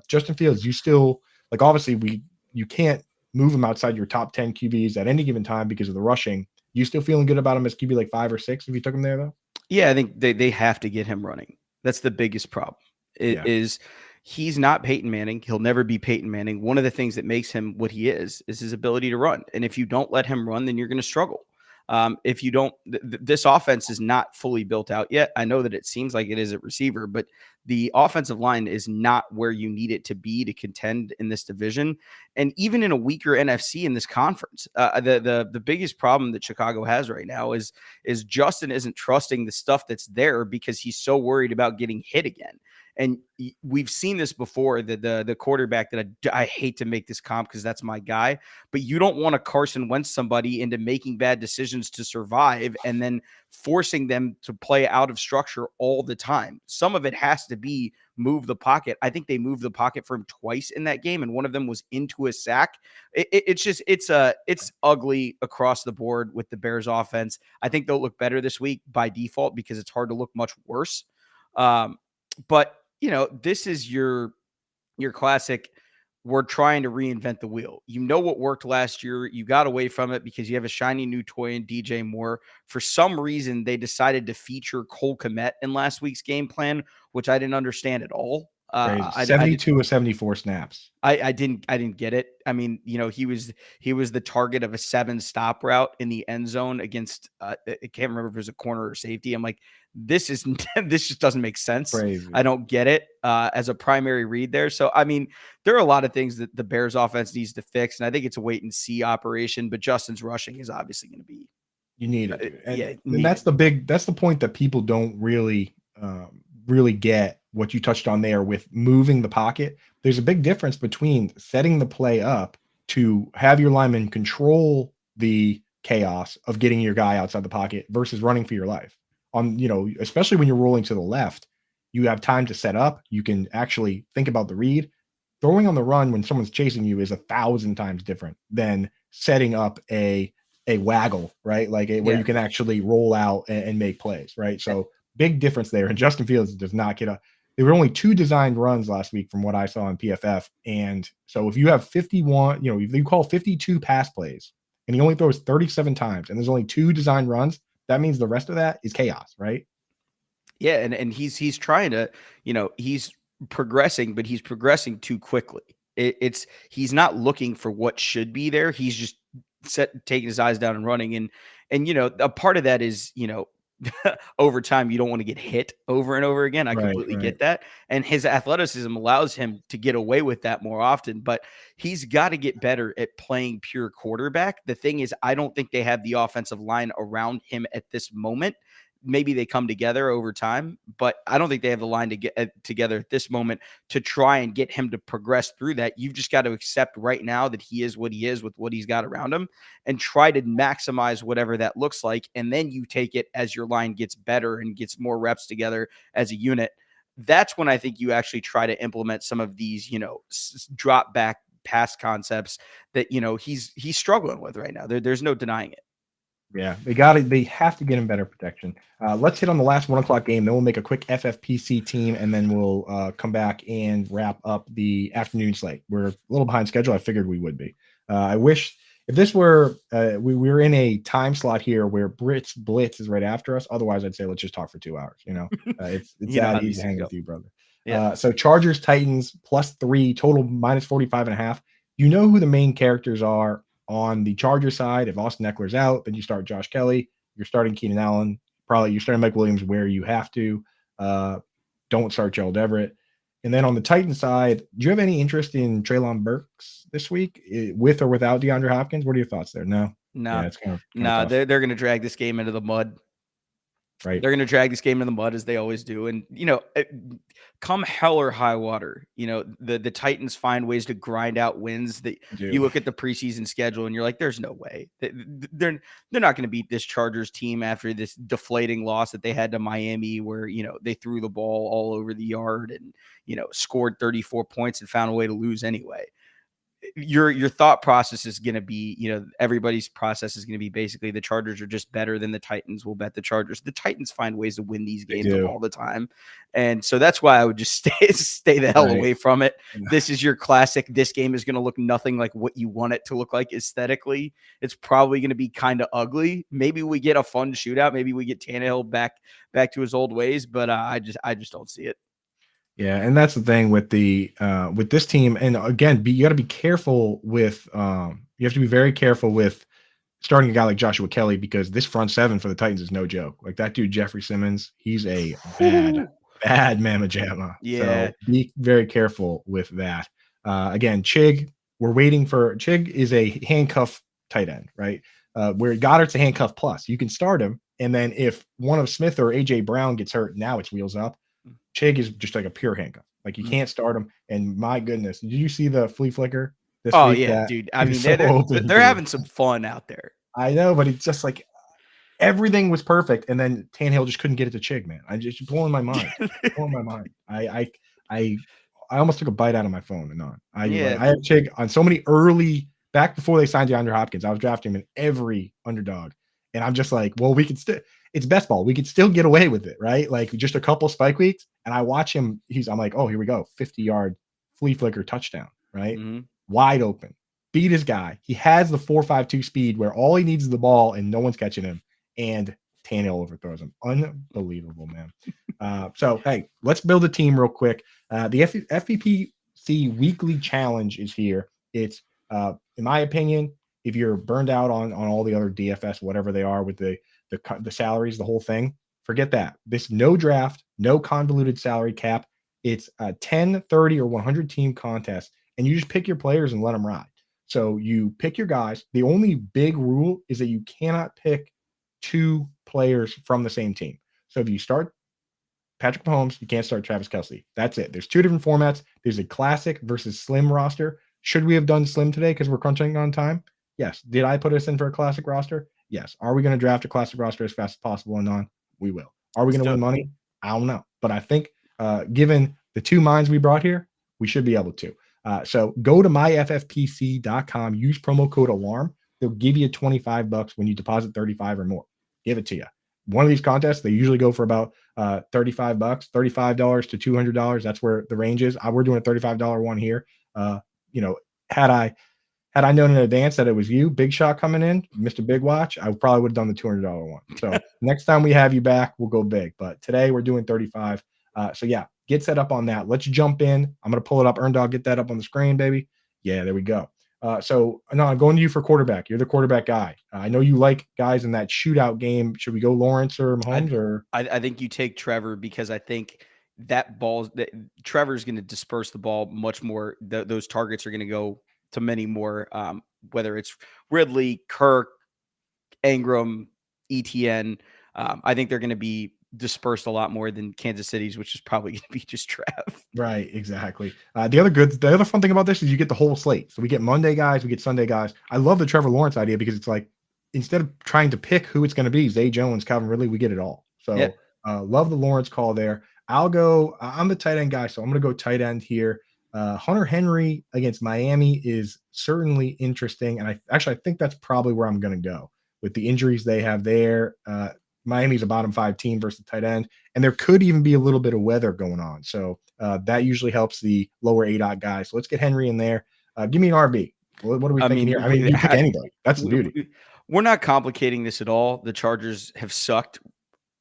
Justin Fields, you still like obviously you can't move him outside your top 10 QBs at any given time because of the rushing. You still feeling good about him as QB like 5 or 6 if you took him there though? Yeah, I think they have to get him running. That's the biggest problem. Is he's not Peyton Manning. He'll never be Peyton Manning. One of the things that makes him what he is his ability to run. And if you don't let him run, then you're going to struggle. If you don't, this offense is not fully built out yet. I know that it seems like it is at receiver, but the offensive line is not where you need it to be to contend in this division. And even in a weaker NFC in this conference, the biggest problem that Chicago has right now is Justin isn't trusting the stuff that's there because he's so worried about getting hit again. And we've seen this before, the quarterback that I hate to make this comp because that's my guy, but you don't want to Carson Wentz somebody into making bad decisions to survive and then forcing them to play out of structure all the time. Some of it has to be move the pocket. I think they moved the pocket for him twice in that game, and one of them was into a sack. It's ugly across the board with the Bears offense. I think they'll look better this week by default because it's hard to look much worse. But this is your classic. We're trying to reinvent the wheel. You know what worked last year. You got away from it because you have a shiny new toy in DJ Moore. For some reason, they decided to feature Cole Kmet in last week's game plan, which I didn't understand at all. 72 of 74 snaps. I didn't get it. I mean, he was the target of a 7 stop route in the end zone against I can't remember if it was a corner or safety. I'm like, this just doesn't make sense. Crazy. I don't get it as a primary read there. So, I mean, there are a lot of things that the Bears offense needs to fix. And I think it's a wait and see operation, but Justin's rushing is obviously going to be. You need it. And that's the point that people don't really get what you touched on there with moving the pocket. There's a big difference between setting the play up to have your lineman control the chaos of getting your guy outside the pocket versus running for your life. Especially when you're rolling to the left, you have time to set up. You can actually think about the read. Throwing on the run when someone's chasing you is 1,000 times different than setting up a waggle, right? Where you can actually roll out and make plays, right? So big difference there. And Justin Fields does not get there were only 2 designed runs last week from what I saw in PFF. And so if you have 51, if you call 52 pass plays and he only throws 37 times and there's only 2 designed runs, that means the rest of that is chaos, right? Yeah. And he's trying to, he's progressing, but he's progressing too quickly. He's not looking for what should be there. He's just taking his eyes down and running. And a part of that is, over time, you don't want to get hit over and over again. I completely get that. And his athleticism allows him to get away with that more often, but he's got to get better at playing pure quarterback. The thing is, I don't think they have the offensive line around him at this moment. Maybe they come together over time, but I don't think they have the line to get together at this moment to try and get him to progress through that. You've just got to accept right now that he is what he is with what he's got around him and try to maximize whatever that looks like. And then you take it as your line gets better and gets more reps together as a unit. That's when I think you actually try to implement some of these, drop back pass concepts that, he's struggling with right now. There's no denying it. Yeah, they have to get him better protection. Let's hit on the last 1:00 game. Then we'll make a quick FFPC team, and then we'll come back and wrap up the afternoon slate. We're a little behind schedule. I figured we would be. I wish if this were we were in a time slot here where Blitz is right after us. Otherwise, I'd say let's just talk for 2 hours. It's that easy to hang with you, brother. Yeah. So Chargers Titans +3 total -45.5. You know who the main characters are. On the Charger side, if Austin Eckler's out, then you start Josh Kelly. You're starting Keenan Allen. Probably you're starting Mike Williams where you have to. Don't start Gerald Everett. And then on the Titan side, do you have any interest in Treylon Burks this week, with or without DeAndre Hopkins? What are your thoughts there? No. No. Yeah, it's kind of they're going to drag this game into the mud. right? They're going to drag this game in the mud as they always do. And, come hell or high water, the Titans find ways to grind out wins that you look at the preseason schedule and you're like, there's no way. They're not going to beat this Chargers team after this deflating loss that they had to Miami where, they threw the ball all over the yard and, scored 34 points and found a way to lose anyway. Your thought process is going to be, everybody's process is going to be basically the Chargers are just better than the Titans. We'll bet the Chargers. The Titans find ways to win these games all the time. And so that's why I would just stay the hell away from it. This is your classic. This game is going to look nothing like what you want it to look like aesthetically. It's probably going to be kind of ugly. Maybe we get a fun shootout. Maybe we get Tannehill back to his old ways, but I just don't see it. Yeah, and that's the thing with with this team. And again, you got to be careful with you have to be very careful with starting a guy like Joshua Kelly because this front seven for the Titans is no joke. Like that dude Jeffrey Simmons, he's a bad mamma jamma. Yeah. So be very careful with that. Again, Chig, we're waiting for Chig is a handcuff tight end, right? Where Goddard's a handcuff plus. You can start him, and then if one of Smith or AJ Brown gets hurt, now it's wheels up. Chig is just like a pure handcuff. Like you can't start him. And my goodness, did you see the flea flicker this week? Oh yeah, dude. I mean, they're having some fun out there. I know, but it's just like everything was perfect, and then Tannehill just couldn't get it to Chig, man. I just blowing my mind. I almost took a bite out of my phone and on. I have Chig on so many early back before they signed DeAndre Hopkins. I was drafting him in every underdog, and I'm just like, well, we could still. It's best ball. We could still get away with it, right? Like just a couple spike weeks. And I watch him. I'm like, oh, here we go. 50-yard flea flicker touchdown, right? Mm-hmm. Wide open. Beat his guy. He has the 4.52 speed where all he needs is the ball and no one's catching him. And Tannehill overthrows him. Unbelievable, man. So, hey, let's build a team real quick. The FFPC weekly challenge is here. It's, in my opinion, if you're burned out on all the other DFS, whatever they are with the salaries, the whole thing, forget that. This no draft, no convoluted salary cap. It's a 10, 30, or 100 team contest, and you just pick your players and let them ride. So you pick your guys. The only big rule is that you cannot pick two players from the same team. So if you start Patrick Mahomes, you can't start Travis Kelce. That's it. There's two different formats. There's a classic versus slim roster. Should we have done slim today because we're crunching on time? Yes. Did I put us in for a classic roster? Yes. Are we going to draft a classic roster as fast as possible and on? We will. Are we going to win money? I don't know. But I think given the two minds we brought here, we should be able to. So go to myffpc.com, use promo code ALARM. They'll give you $25 when you deposit 35 or more. Give it to you. One of these contests, they usually go for about $35, $35 to $200. That's where the range is. We're doing a $35 one here. Had I known in advance that it was you, Big Shot coming in, Mr. Big Watch, I probably would have done the $200 one. So next time we have you back, we'll go big. But today we're doing 35. So yeah, get set up on that. Let's jump in. I'm going to pull it up. Erndog, get that up on the screen, baby. Yeah, there we go. So no, I'm going to you for quarterback. You're the quarterback guy. I know you like guys in that shootout game. Should we go Lawrence or Mahomes? I think you take Trevor because I think that Trevor's going to disperse the ball much more. Those targets are going to go to many more, whether it's Ridley, Kirk, Ingram, ETN. I think they're going to be dispersed a lot more than Kansas City's, which is probably going to be just Trav. Right, exactly. The other fun thing about this is you get the whole slate. So we get Monday guys, we get Sunday guys. I love the Trevor Lawrence idea because it's like instead of trying to pick who it's going to be, Zay Jones, Calvin Ridley, we get it all. So love the Lawrence call there. I'm the tight end guy, so I'm going to go tight end here. Hunter Henry against Miami is certainly interesting, and I think that's probably where I'm going to go with the injuries they have there. Miami's a bottom 5 team versus tight end, and there could even be a little bit of weather going on, so that usually helps the lower ADOT guys. So let's get Henry in there. Give me an RB. What are we thinking here? I mean, you pick anybody. That's the beauty. We're not complicating this at all. The Chargers have sucked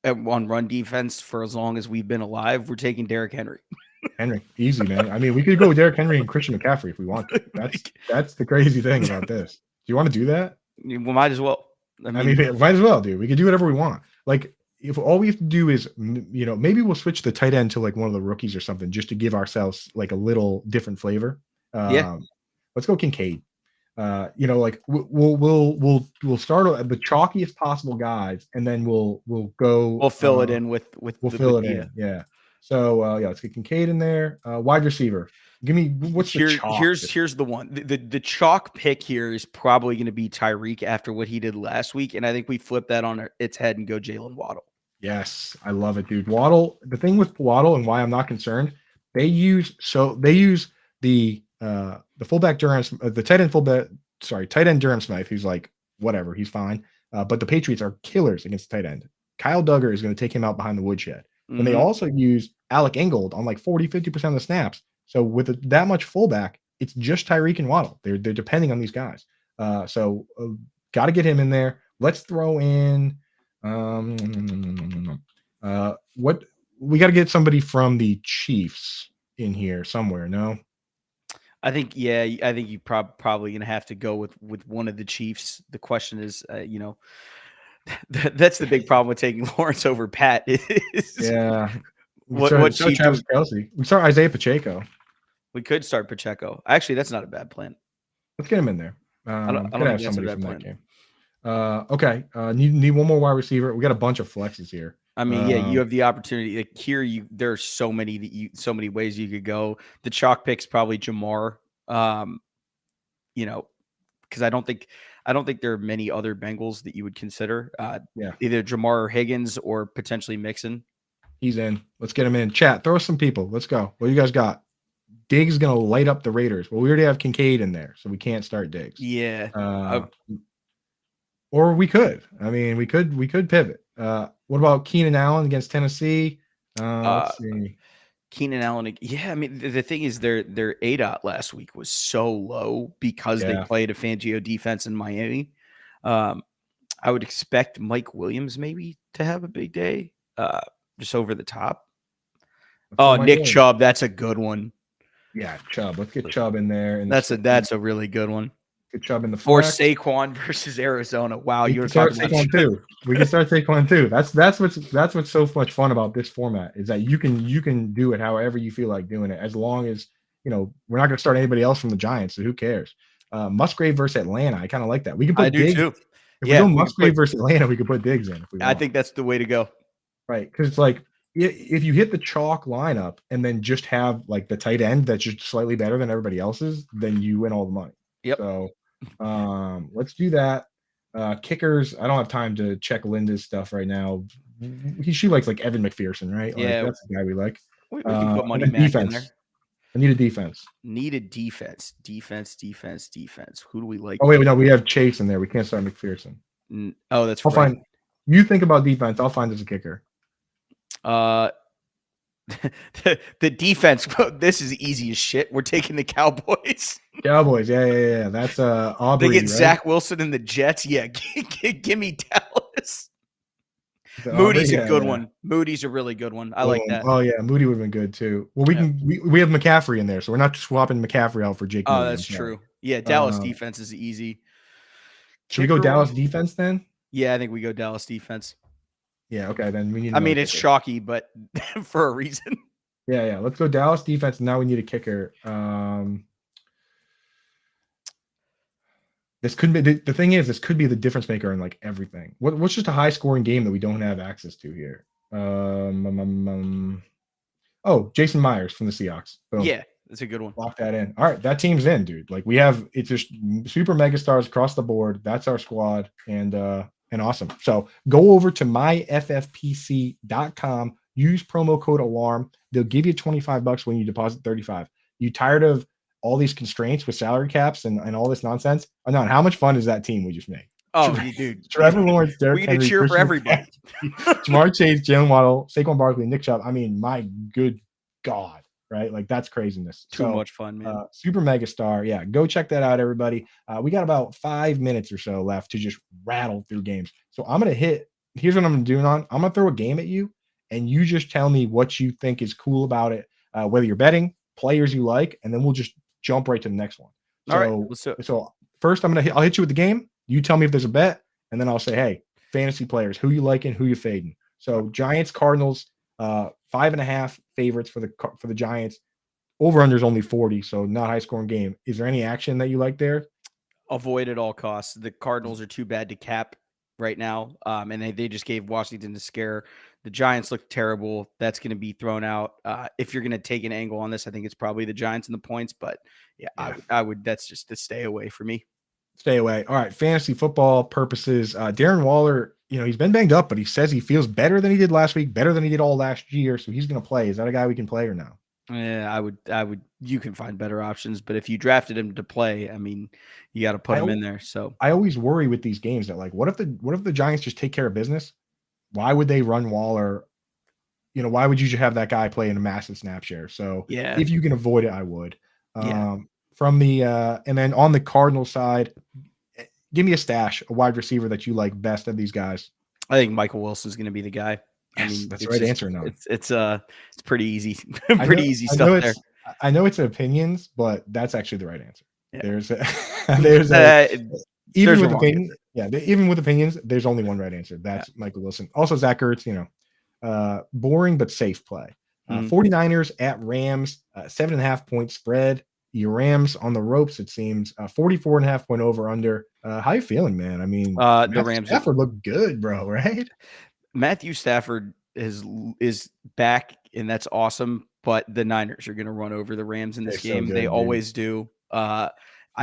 on run defense for as long as we've been alive. We're taking Derrick Henry. Henry, easy, man. I mean, we could go with Derrick Henry and Christian McCaffrey if we want to. That's the crazy thing about this. Do you want to do that? We might as well. I mean, might as well, dude. We could do whatever we want. Like, if all we have to do is, maybe we'll switch the tight end to like one of the rookies or something, just to give ourselves like a little different flavor. Let's go Kincaid. like we'll start at the chalkiest possible guys, and then we'll go. We'll fill it in with we'll fill it in. Yeah. So let's get Kincaid in there. Wide receiver. Give me what's the chalk? Here's the one. The chalk pick here is probably going to be Tyreek after what he did last week, and I think we flip that on its head and go Jalen Waddle. Yes, I love it, dude. Waddle. The thing with Waddle and why I'm not concerned, they use the fullback Durham, the tight end Durham Smythe, who's like whatever, he's fine. But the Patriots are killers against the tight end. Kyle Duggar is going to take him out behind the woodshed. And they also use Alec Ingold on like 40-50% of the snaps. So with that much fullback, it's just Tyreek and Waddle. They're depending on these guys. So got to get him in there. Let's throw in what we got to get somebody from the Chiefs in here somewhere. No, I think you probably gonna have to go with one of the Chiefs. The question is, that's the big problem with taking Lawrence over Pat. What Chief Travis Kelce? We start Isaiah Pacheco. We could start Pacheco. Actually, that's not a bad plan. Let's get him in there. I don't have somebody from that game. Okay. Need one more wide receiver. We got a bunch of flexes here. I mean, you have the opportunity. Like here, there are so many ways you could go. The chalk pick's probably Jamar. Because I don't think there are many other Bengals that you would consider. Either Jamar or Higgins or potentially Mixon. He's in. Let's get him in. Chat, throw us some people. Let's go. What do you guys got? Diggs is gonna light up the Raiders. Well, we already have Kincaid in there, so we can't start Diggs. Yeah. Or we could. I mean, we could pivot. What about Keenan Allen against Tennessee? Let's see. Keenan Allen. Yeah, I mean, the thing is their ADOT last week was so low because they played a Fangio defense in Miami. I would expect Mike Williams maybe to have a big day, just over the top. Nick Chubb, that's a good one. Yeah, Chubb. Let's get Chubb in there. And that's a really good one. Get Chubb in the flex. Or Saquon versus Arizona. Wow, you were talking about Saquon too. We can start Saquon too. That's what's so much fun about this format is that you can do it however you feel like doing it, as long as we're not going to start anybody else from the Giants, so who cares? Musgrave versus Atlanta. I kind of like that. We can put Diggs. Too. If we go Musgrave versus Atlanta, we could put Diggs in. I think that's the way to go. Right, because it's like if you hit the chalk lineup and then just have like the tight end that's just slightly better than everybody else's, then you win all the money. Yep. So let's do that. Kickers. I don't have time to check Linda's stuff right now. She likes like Evan McPherson, right? Yeah, that's the guy we like. We can put money back in there. I need a defense. Defense. Who do we like? Oh wait, no, we have Chase in there. We can't start McPherson. Oh, that's I'll right. Find. You think about defense. I'll find as a kicker. The defense. This is easy as shit. We're taking the Cowboys. Cowboys, yeah. That's Aubrey. They get right? Zach Wilson and the Jets. Yeah, give me Dallas. Moody's a good one. Moody's a really good one. I like that. Oh yeah, Moody would have been good too. Well, we have McCaffrey in there, so we're not swapping McCaffrey out for Jake. Oh, that's true. Yeah, Dallas defense is easy. Should we go Dallas defense then? Yeah, I think we go Dallas defense. Yeah, okay. Then we need. I mean, it's shocky, but for a reason. Yeah. Let's go Dallas defense. Now we need a kicker. This could be the thing is this could be the difference maker in like everything. What's just a high scoring game that we don't have access to here? Jason Myers from the Seahawks. Boom. Yeah, that's a good one. Lock that in. All right, that team's in, dude. Like it's just super mega stars across the board. That's our squad, and awesome. So go over to myffpc.com. Use promo code ALARM. They'll give you $25 when you deposit $35. You tired of all these constraints with salary caps and all this nonsense? Oh, no, how much fun is that team we just made? Oh, dude. Trevor Lawrence, Derrick Henry, we cheer for everybody. Jamar Chase, Jalen Waddle, Saquon Barkley, Nick Chubb. I mean, my good God, right? Like, that's craziness. Too much fun, man. Super mega star. Yeah, go check that out, everybody. We got about 5 minutes or so left to just rattle through games. So I'm going to here's what I'm going to do, I'm going to throw a game at you, and you just tell me what you think is cool about it, whether you're betting, players you like, and then we'll just jump right to the next one. All right. So first I'll hit you with the game. You tell me if there's a bet, and then I'll say, hey, fantasy players, who you liking, who you fading. So Giants, Cardinals, 5.5 favorites for the Giants. Over under is only 40, so not high scoring game. Is there any action that you like there? avoid at all costs. The Cardinals are too bad to cap right now. And they just gave Washington the scare. The Giants look terrible. That's going to be thrown out. If you're going to take an angle on this, I think it's probably the Giants and the points. But yeah, I would. That's just to stay away for me. Stay away. All right, fantasy football purposes. Darren Waller, he's been banged up, but he says he feels better than he did last week, better than he did all last year. So he's going to play. Is that a guy we can play or no? Yeah, I would. You can find better options, but if you drafted him to play, I mean, you got to put him in there. So I always worry with these games that, like, what if the Giants just take care of business? Why would they run Waller? Why would you just have that guy play in a massive snap share? So yeah, if you can avoid it, I would. Yeah. From the and then on the Cardinal side, give me a stash, a wide receiver that you like best of these guys. I think Michael Wilson's going to be the guy. Yes, I mean, that's the right answer. No, it's pretty easy, easy stuff there. I know it's opinions, but that's actually the right answer. Yeah. Even with opinions, there's only one right answer. That's Michael Wilson. Also, Zach Ertz, boring but safe play. 49ers at Rams, 7.5 point spread. Your Rams on the ropes, it seems. 44.5 point over under. How you feeling, man? I mean, the Rams Stafford looked good, bro, right? Matthew Stafford is back, and that's awesome. But the Niners are going to run over the Rams in this game. So good, they always do. I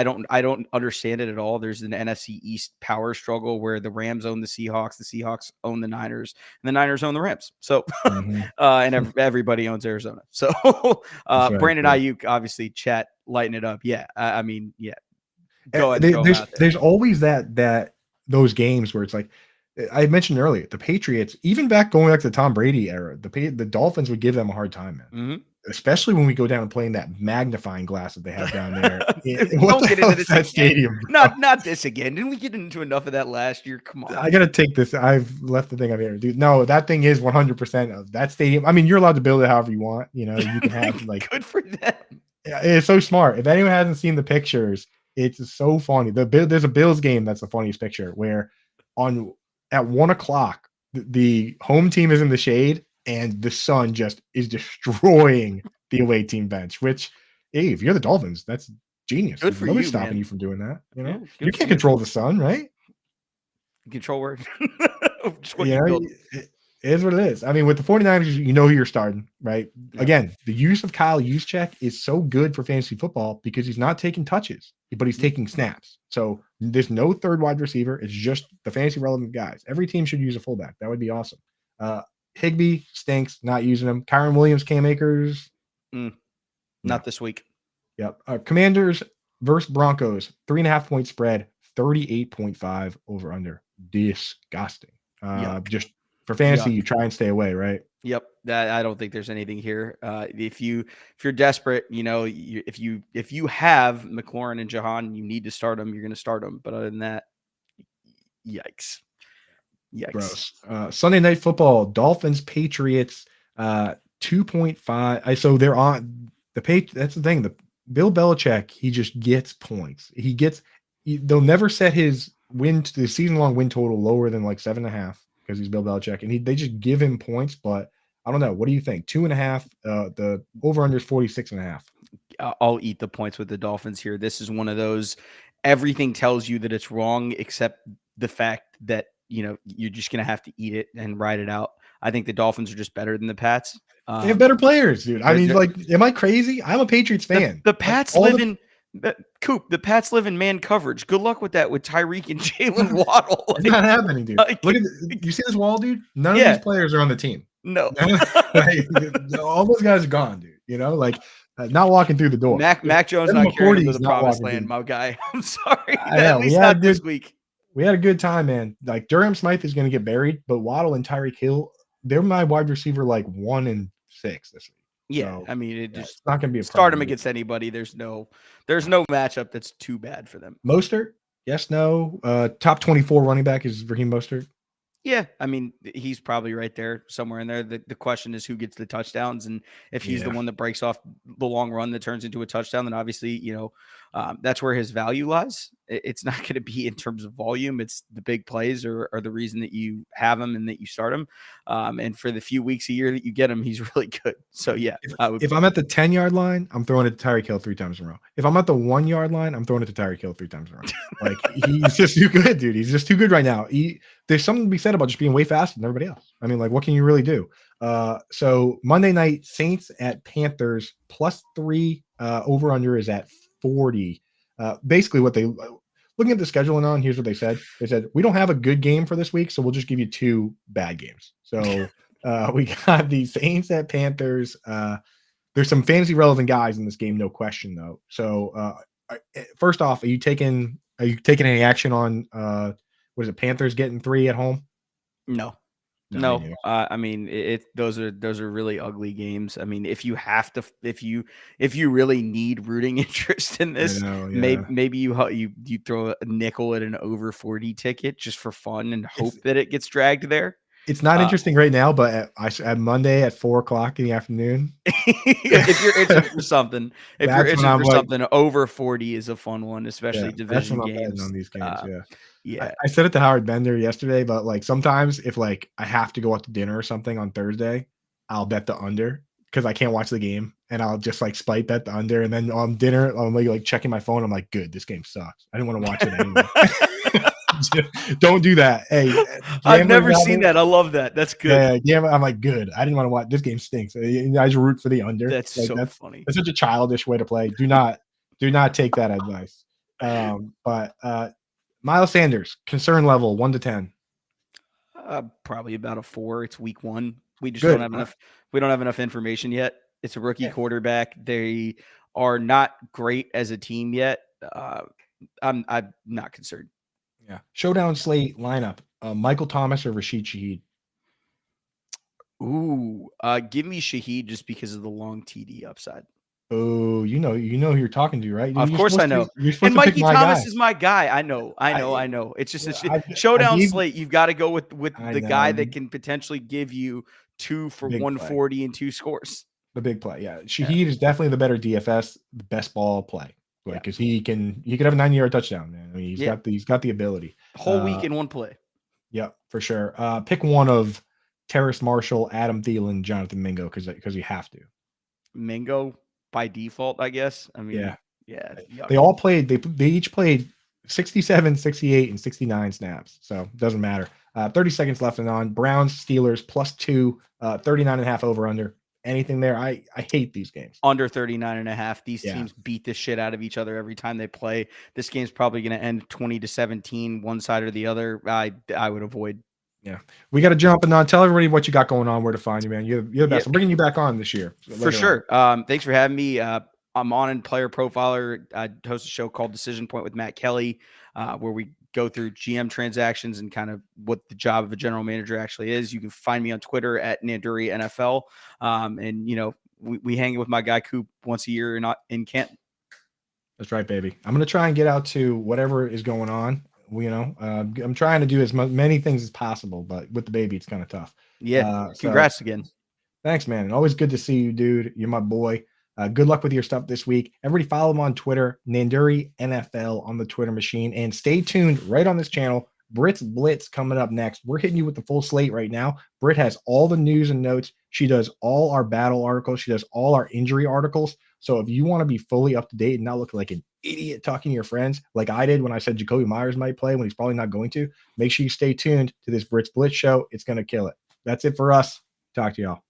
don't understand it at all. There's an NFC East power struggle where the Rams own the Seahawks own the Niners, and the Niners own the Rams. So, and everybody owns Arizona. So, right, Brandon Ayuk, obviously, chat lighting it up. Yeah, I mean, yeah. Go ahead. There's always those games where it's like I mentioned earlier, the Patriots, even going back to the Tom Brady era, the Dolphins would give them a hard time, man. Especially when we go down and play in that magnifying glass that they have down there. Don't get into this stadium. Not this again. Didn't we get into enough of that last year? Come on. I gotta take this. I've left the thing up here, dude. No, that thing is 100% of that stadium. I mean, you're allowed to build it however you want. You can have like good for them. Yeah, it's so smart. If anyone hasn't seen the pictures, it's so funny. There's a Bills game that's the funniest picture where at 1:00, the home team is in the shade and the sun just is destroying the away team bench, which, hey, if you're the Dolphins, that's genius. Good for Nobody's you, stopping man. you from doing that. Yeah, you can't control the sun, right? Control word. It is what it is. I mean, with the 49ers, you know who you're starting, right? Yeah. Again, the use of Kyle Juszczyk is so good for fantasy football because he's not taking touches, but he's taking snaps. So there's no third wide receiver. It's just the fantasy relevant guys. Every team should use a fullback. That would be awesome. Higbee stinks, not using him. Kyron Williams, Cam Akers. Not this week. Yep. Commanders versus Broncos, 3.5 point spread, 38.5 over under. Disgusting. Just for fantasy, you try and stay away, right? Yep. I don't think there's anything here. If you're desperate, if you have McLaurin and Jahan, you need to start them. You're going to start them. But other than that, yikes. Gross. Sunday Night Football, Dolphins, Patriots, 2.5. So they're on the page. That's the thing. The Bill Belichick, he just gets points. They'll never set his the season long win total lower than like 7.5 because he's Bill Belichick, and they just give him points. But I don't know. What do you think? 2.5. The over under is 46.5. I'll eat the points with the Dolphins here. This is one of those. Everything tells you that it's wrong, except the fact that you're just going to have to eat it and ride it out. I think the Dolphins are just better than the Pats. They have better players, dude. I mean, am I crazy? I'm a Patriots fan. The Pats live in Coop. The Pats live in man coverage. Good luck with that with Tyreek and Jalen Waddle. It's not happening, dude. Look at you see this wall, dude? None of these players are on the team. No. All those guys are gone, dude. Not walking through the door. Mac Jones not carrying to the promised land, my guy. I'm sorry. At least not this week. We had a good time, man. Like Durham Smythe is going to get buried, but Waddle and Tyreek Hill, they're my wide receiver 1 and 6 this week. Yeah, so, I mean, it's not going to be a start them against anybody. There's no matchup that's too bad for them. Mostert, yes, no. Top 24 running back is Raheem Mostert. Yeah, I mean, he's probably right there, somewhere in there. The question is who gets the touchdowns, and if he's the one that breaks off the long run that turns into a touchdown, then obviously, That's where his value lies. It's not going to be in terms of volume. It's the big plays are the reason that you have him and that you start him. And for the few weeks a year that you get him, he's really good. So yeah, if I'm at the 10-yard line, I'm throwing it to Tyreek Hill 3 times in a row. If I'm at the 1-yard line, I'm throwing it to Tyreek Hill 3 times in a row. Like he's just too good, dude. He's just too good right now. There's something to be said about just being way faster than everybody else. I mean, like, what can you really do? So Monday night, Saints at Panthers +3. Over under is at 40. Basically, what they looking at the scheduling on, here's what they said. They said, we don't have a good game for this week, so we'll just give you 2 bad games. So we got the Saints at Panthers. There's some fantasy relevant guys in this game, no question, though. So first off, are you taking any action on what is it, Panthers getting 3 at home? No. I mean, those are really ugly games. I mean, if you really need rooting interest in this, maybe you throw a nickel at an over 40 ticket just for fun and hope that it gets dragged there. It's not interesting right now, but at Monday at 4:00 in the afternoon, if you're itching for something, over 40 is a fun one, especially division games. On these games, yeah. I said it to Howard Bender yesterday, but like sometimes if like I have to go out to dinner or something on Thursday, I'll bet the under because I can't watch the game, and I'll just like spite bet the under, and then on dinner I'm like checking my phone. I'm like, good, this game sucks. I didn't want to watch it anymore. Don't do that. Hey, I've never seen that. I love that. That's good. Yeah, I'm like, good. I didn't want to watch. This game stinks. I just root for the under. That's funny. That's such a childish way to play. Do not take that advice. But Miles Sanders, concern level 1 to 10. Probably about a 4. It's week 1. We just don't have enough. We don't have enough information yet. It's a rookie quarterback. They are not great as a team yet. I'm not concerned. Yeah. Showdown slate lineup. Michael Thomas or Rashid Shaheed? Ooh, give me Shaheed just because of the long TD upside. Oh, you know who you're talking to, right? Of course I know. And Mikey Thomas is my guy. I know. It's just a showdown slate. You've got to go with the guy that can potentially give you 2 for 140 and 2 scores. The big play, yeah. Shaheed is definitely the better DFS, the best ball play. Because he could have a 90-yard touchdown, man. I mean, he's got the ability. Whole week in one play. Yeah, for sure. Pick one of Terrace Marshall, Adam Thielen, Jonathan Mingo, because you have to. Mingo by default, I guess. I mean, yeah. They all played. They each played 67, 68, and 69 snaps. So it doesn't matter. 30 seconds left and on. Browns, Steelers +2, 39.5 over under. Anything there? I hate these games. Under 39.5. These teams beat the shit out of each other every time they play. This game's probably going to end 20-17, one side or the other. I would avoid. Yeah. We got to jump and tell everybody what you got going on, where to find you, man. You're the best. I'm bringing you back on this year. For sure. Thanks for having me. I'm Anand Player Profiler. I host a show called Decision Point with Matt Kelly, where we go through GM transactions and kind of what the job of a general manager actually is. You can find me on Twitter at Nanduri NFL. And we hang with my guy Coop once a year in Canton. That's right, baby. I'm going to try and get out to whatever is going on. I'm trying to do as many things as possible, but with the baby, it's kind of tough. Yeah. Congrats again. Thanks, man. And always good to see you, dude. You're my boy. Good luck with your stuff this week. Everybody follow him on Twitter, Nanduri NFL on the Twitter machine. And stay tuned right on this channel. Brit's Blitz coming up next. We're hitting you with the full slate right now. Brit has all the news and notes. She does all our battle articles. She does all our injury articles. So if you want to be fully up to date and not look like an idiot talking to your friends like I did when I said Jacoby Myers might play when he's probably not going to, make sure you stay tuned to this Brit's Blitz show. It's going to kill it. That's it for us. Talk to y'all.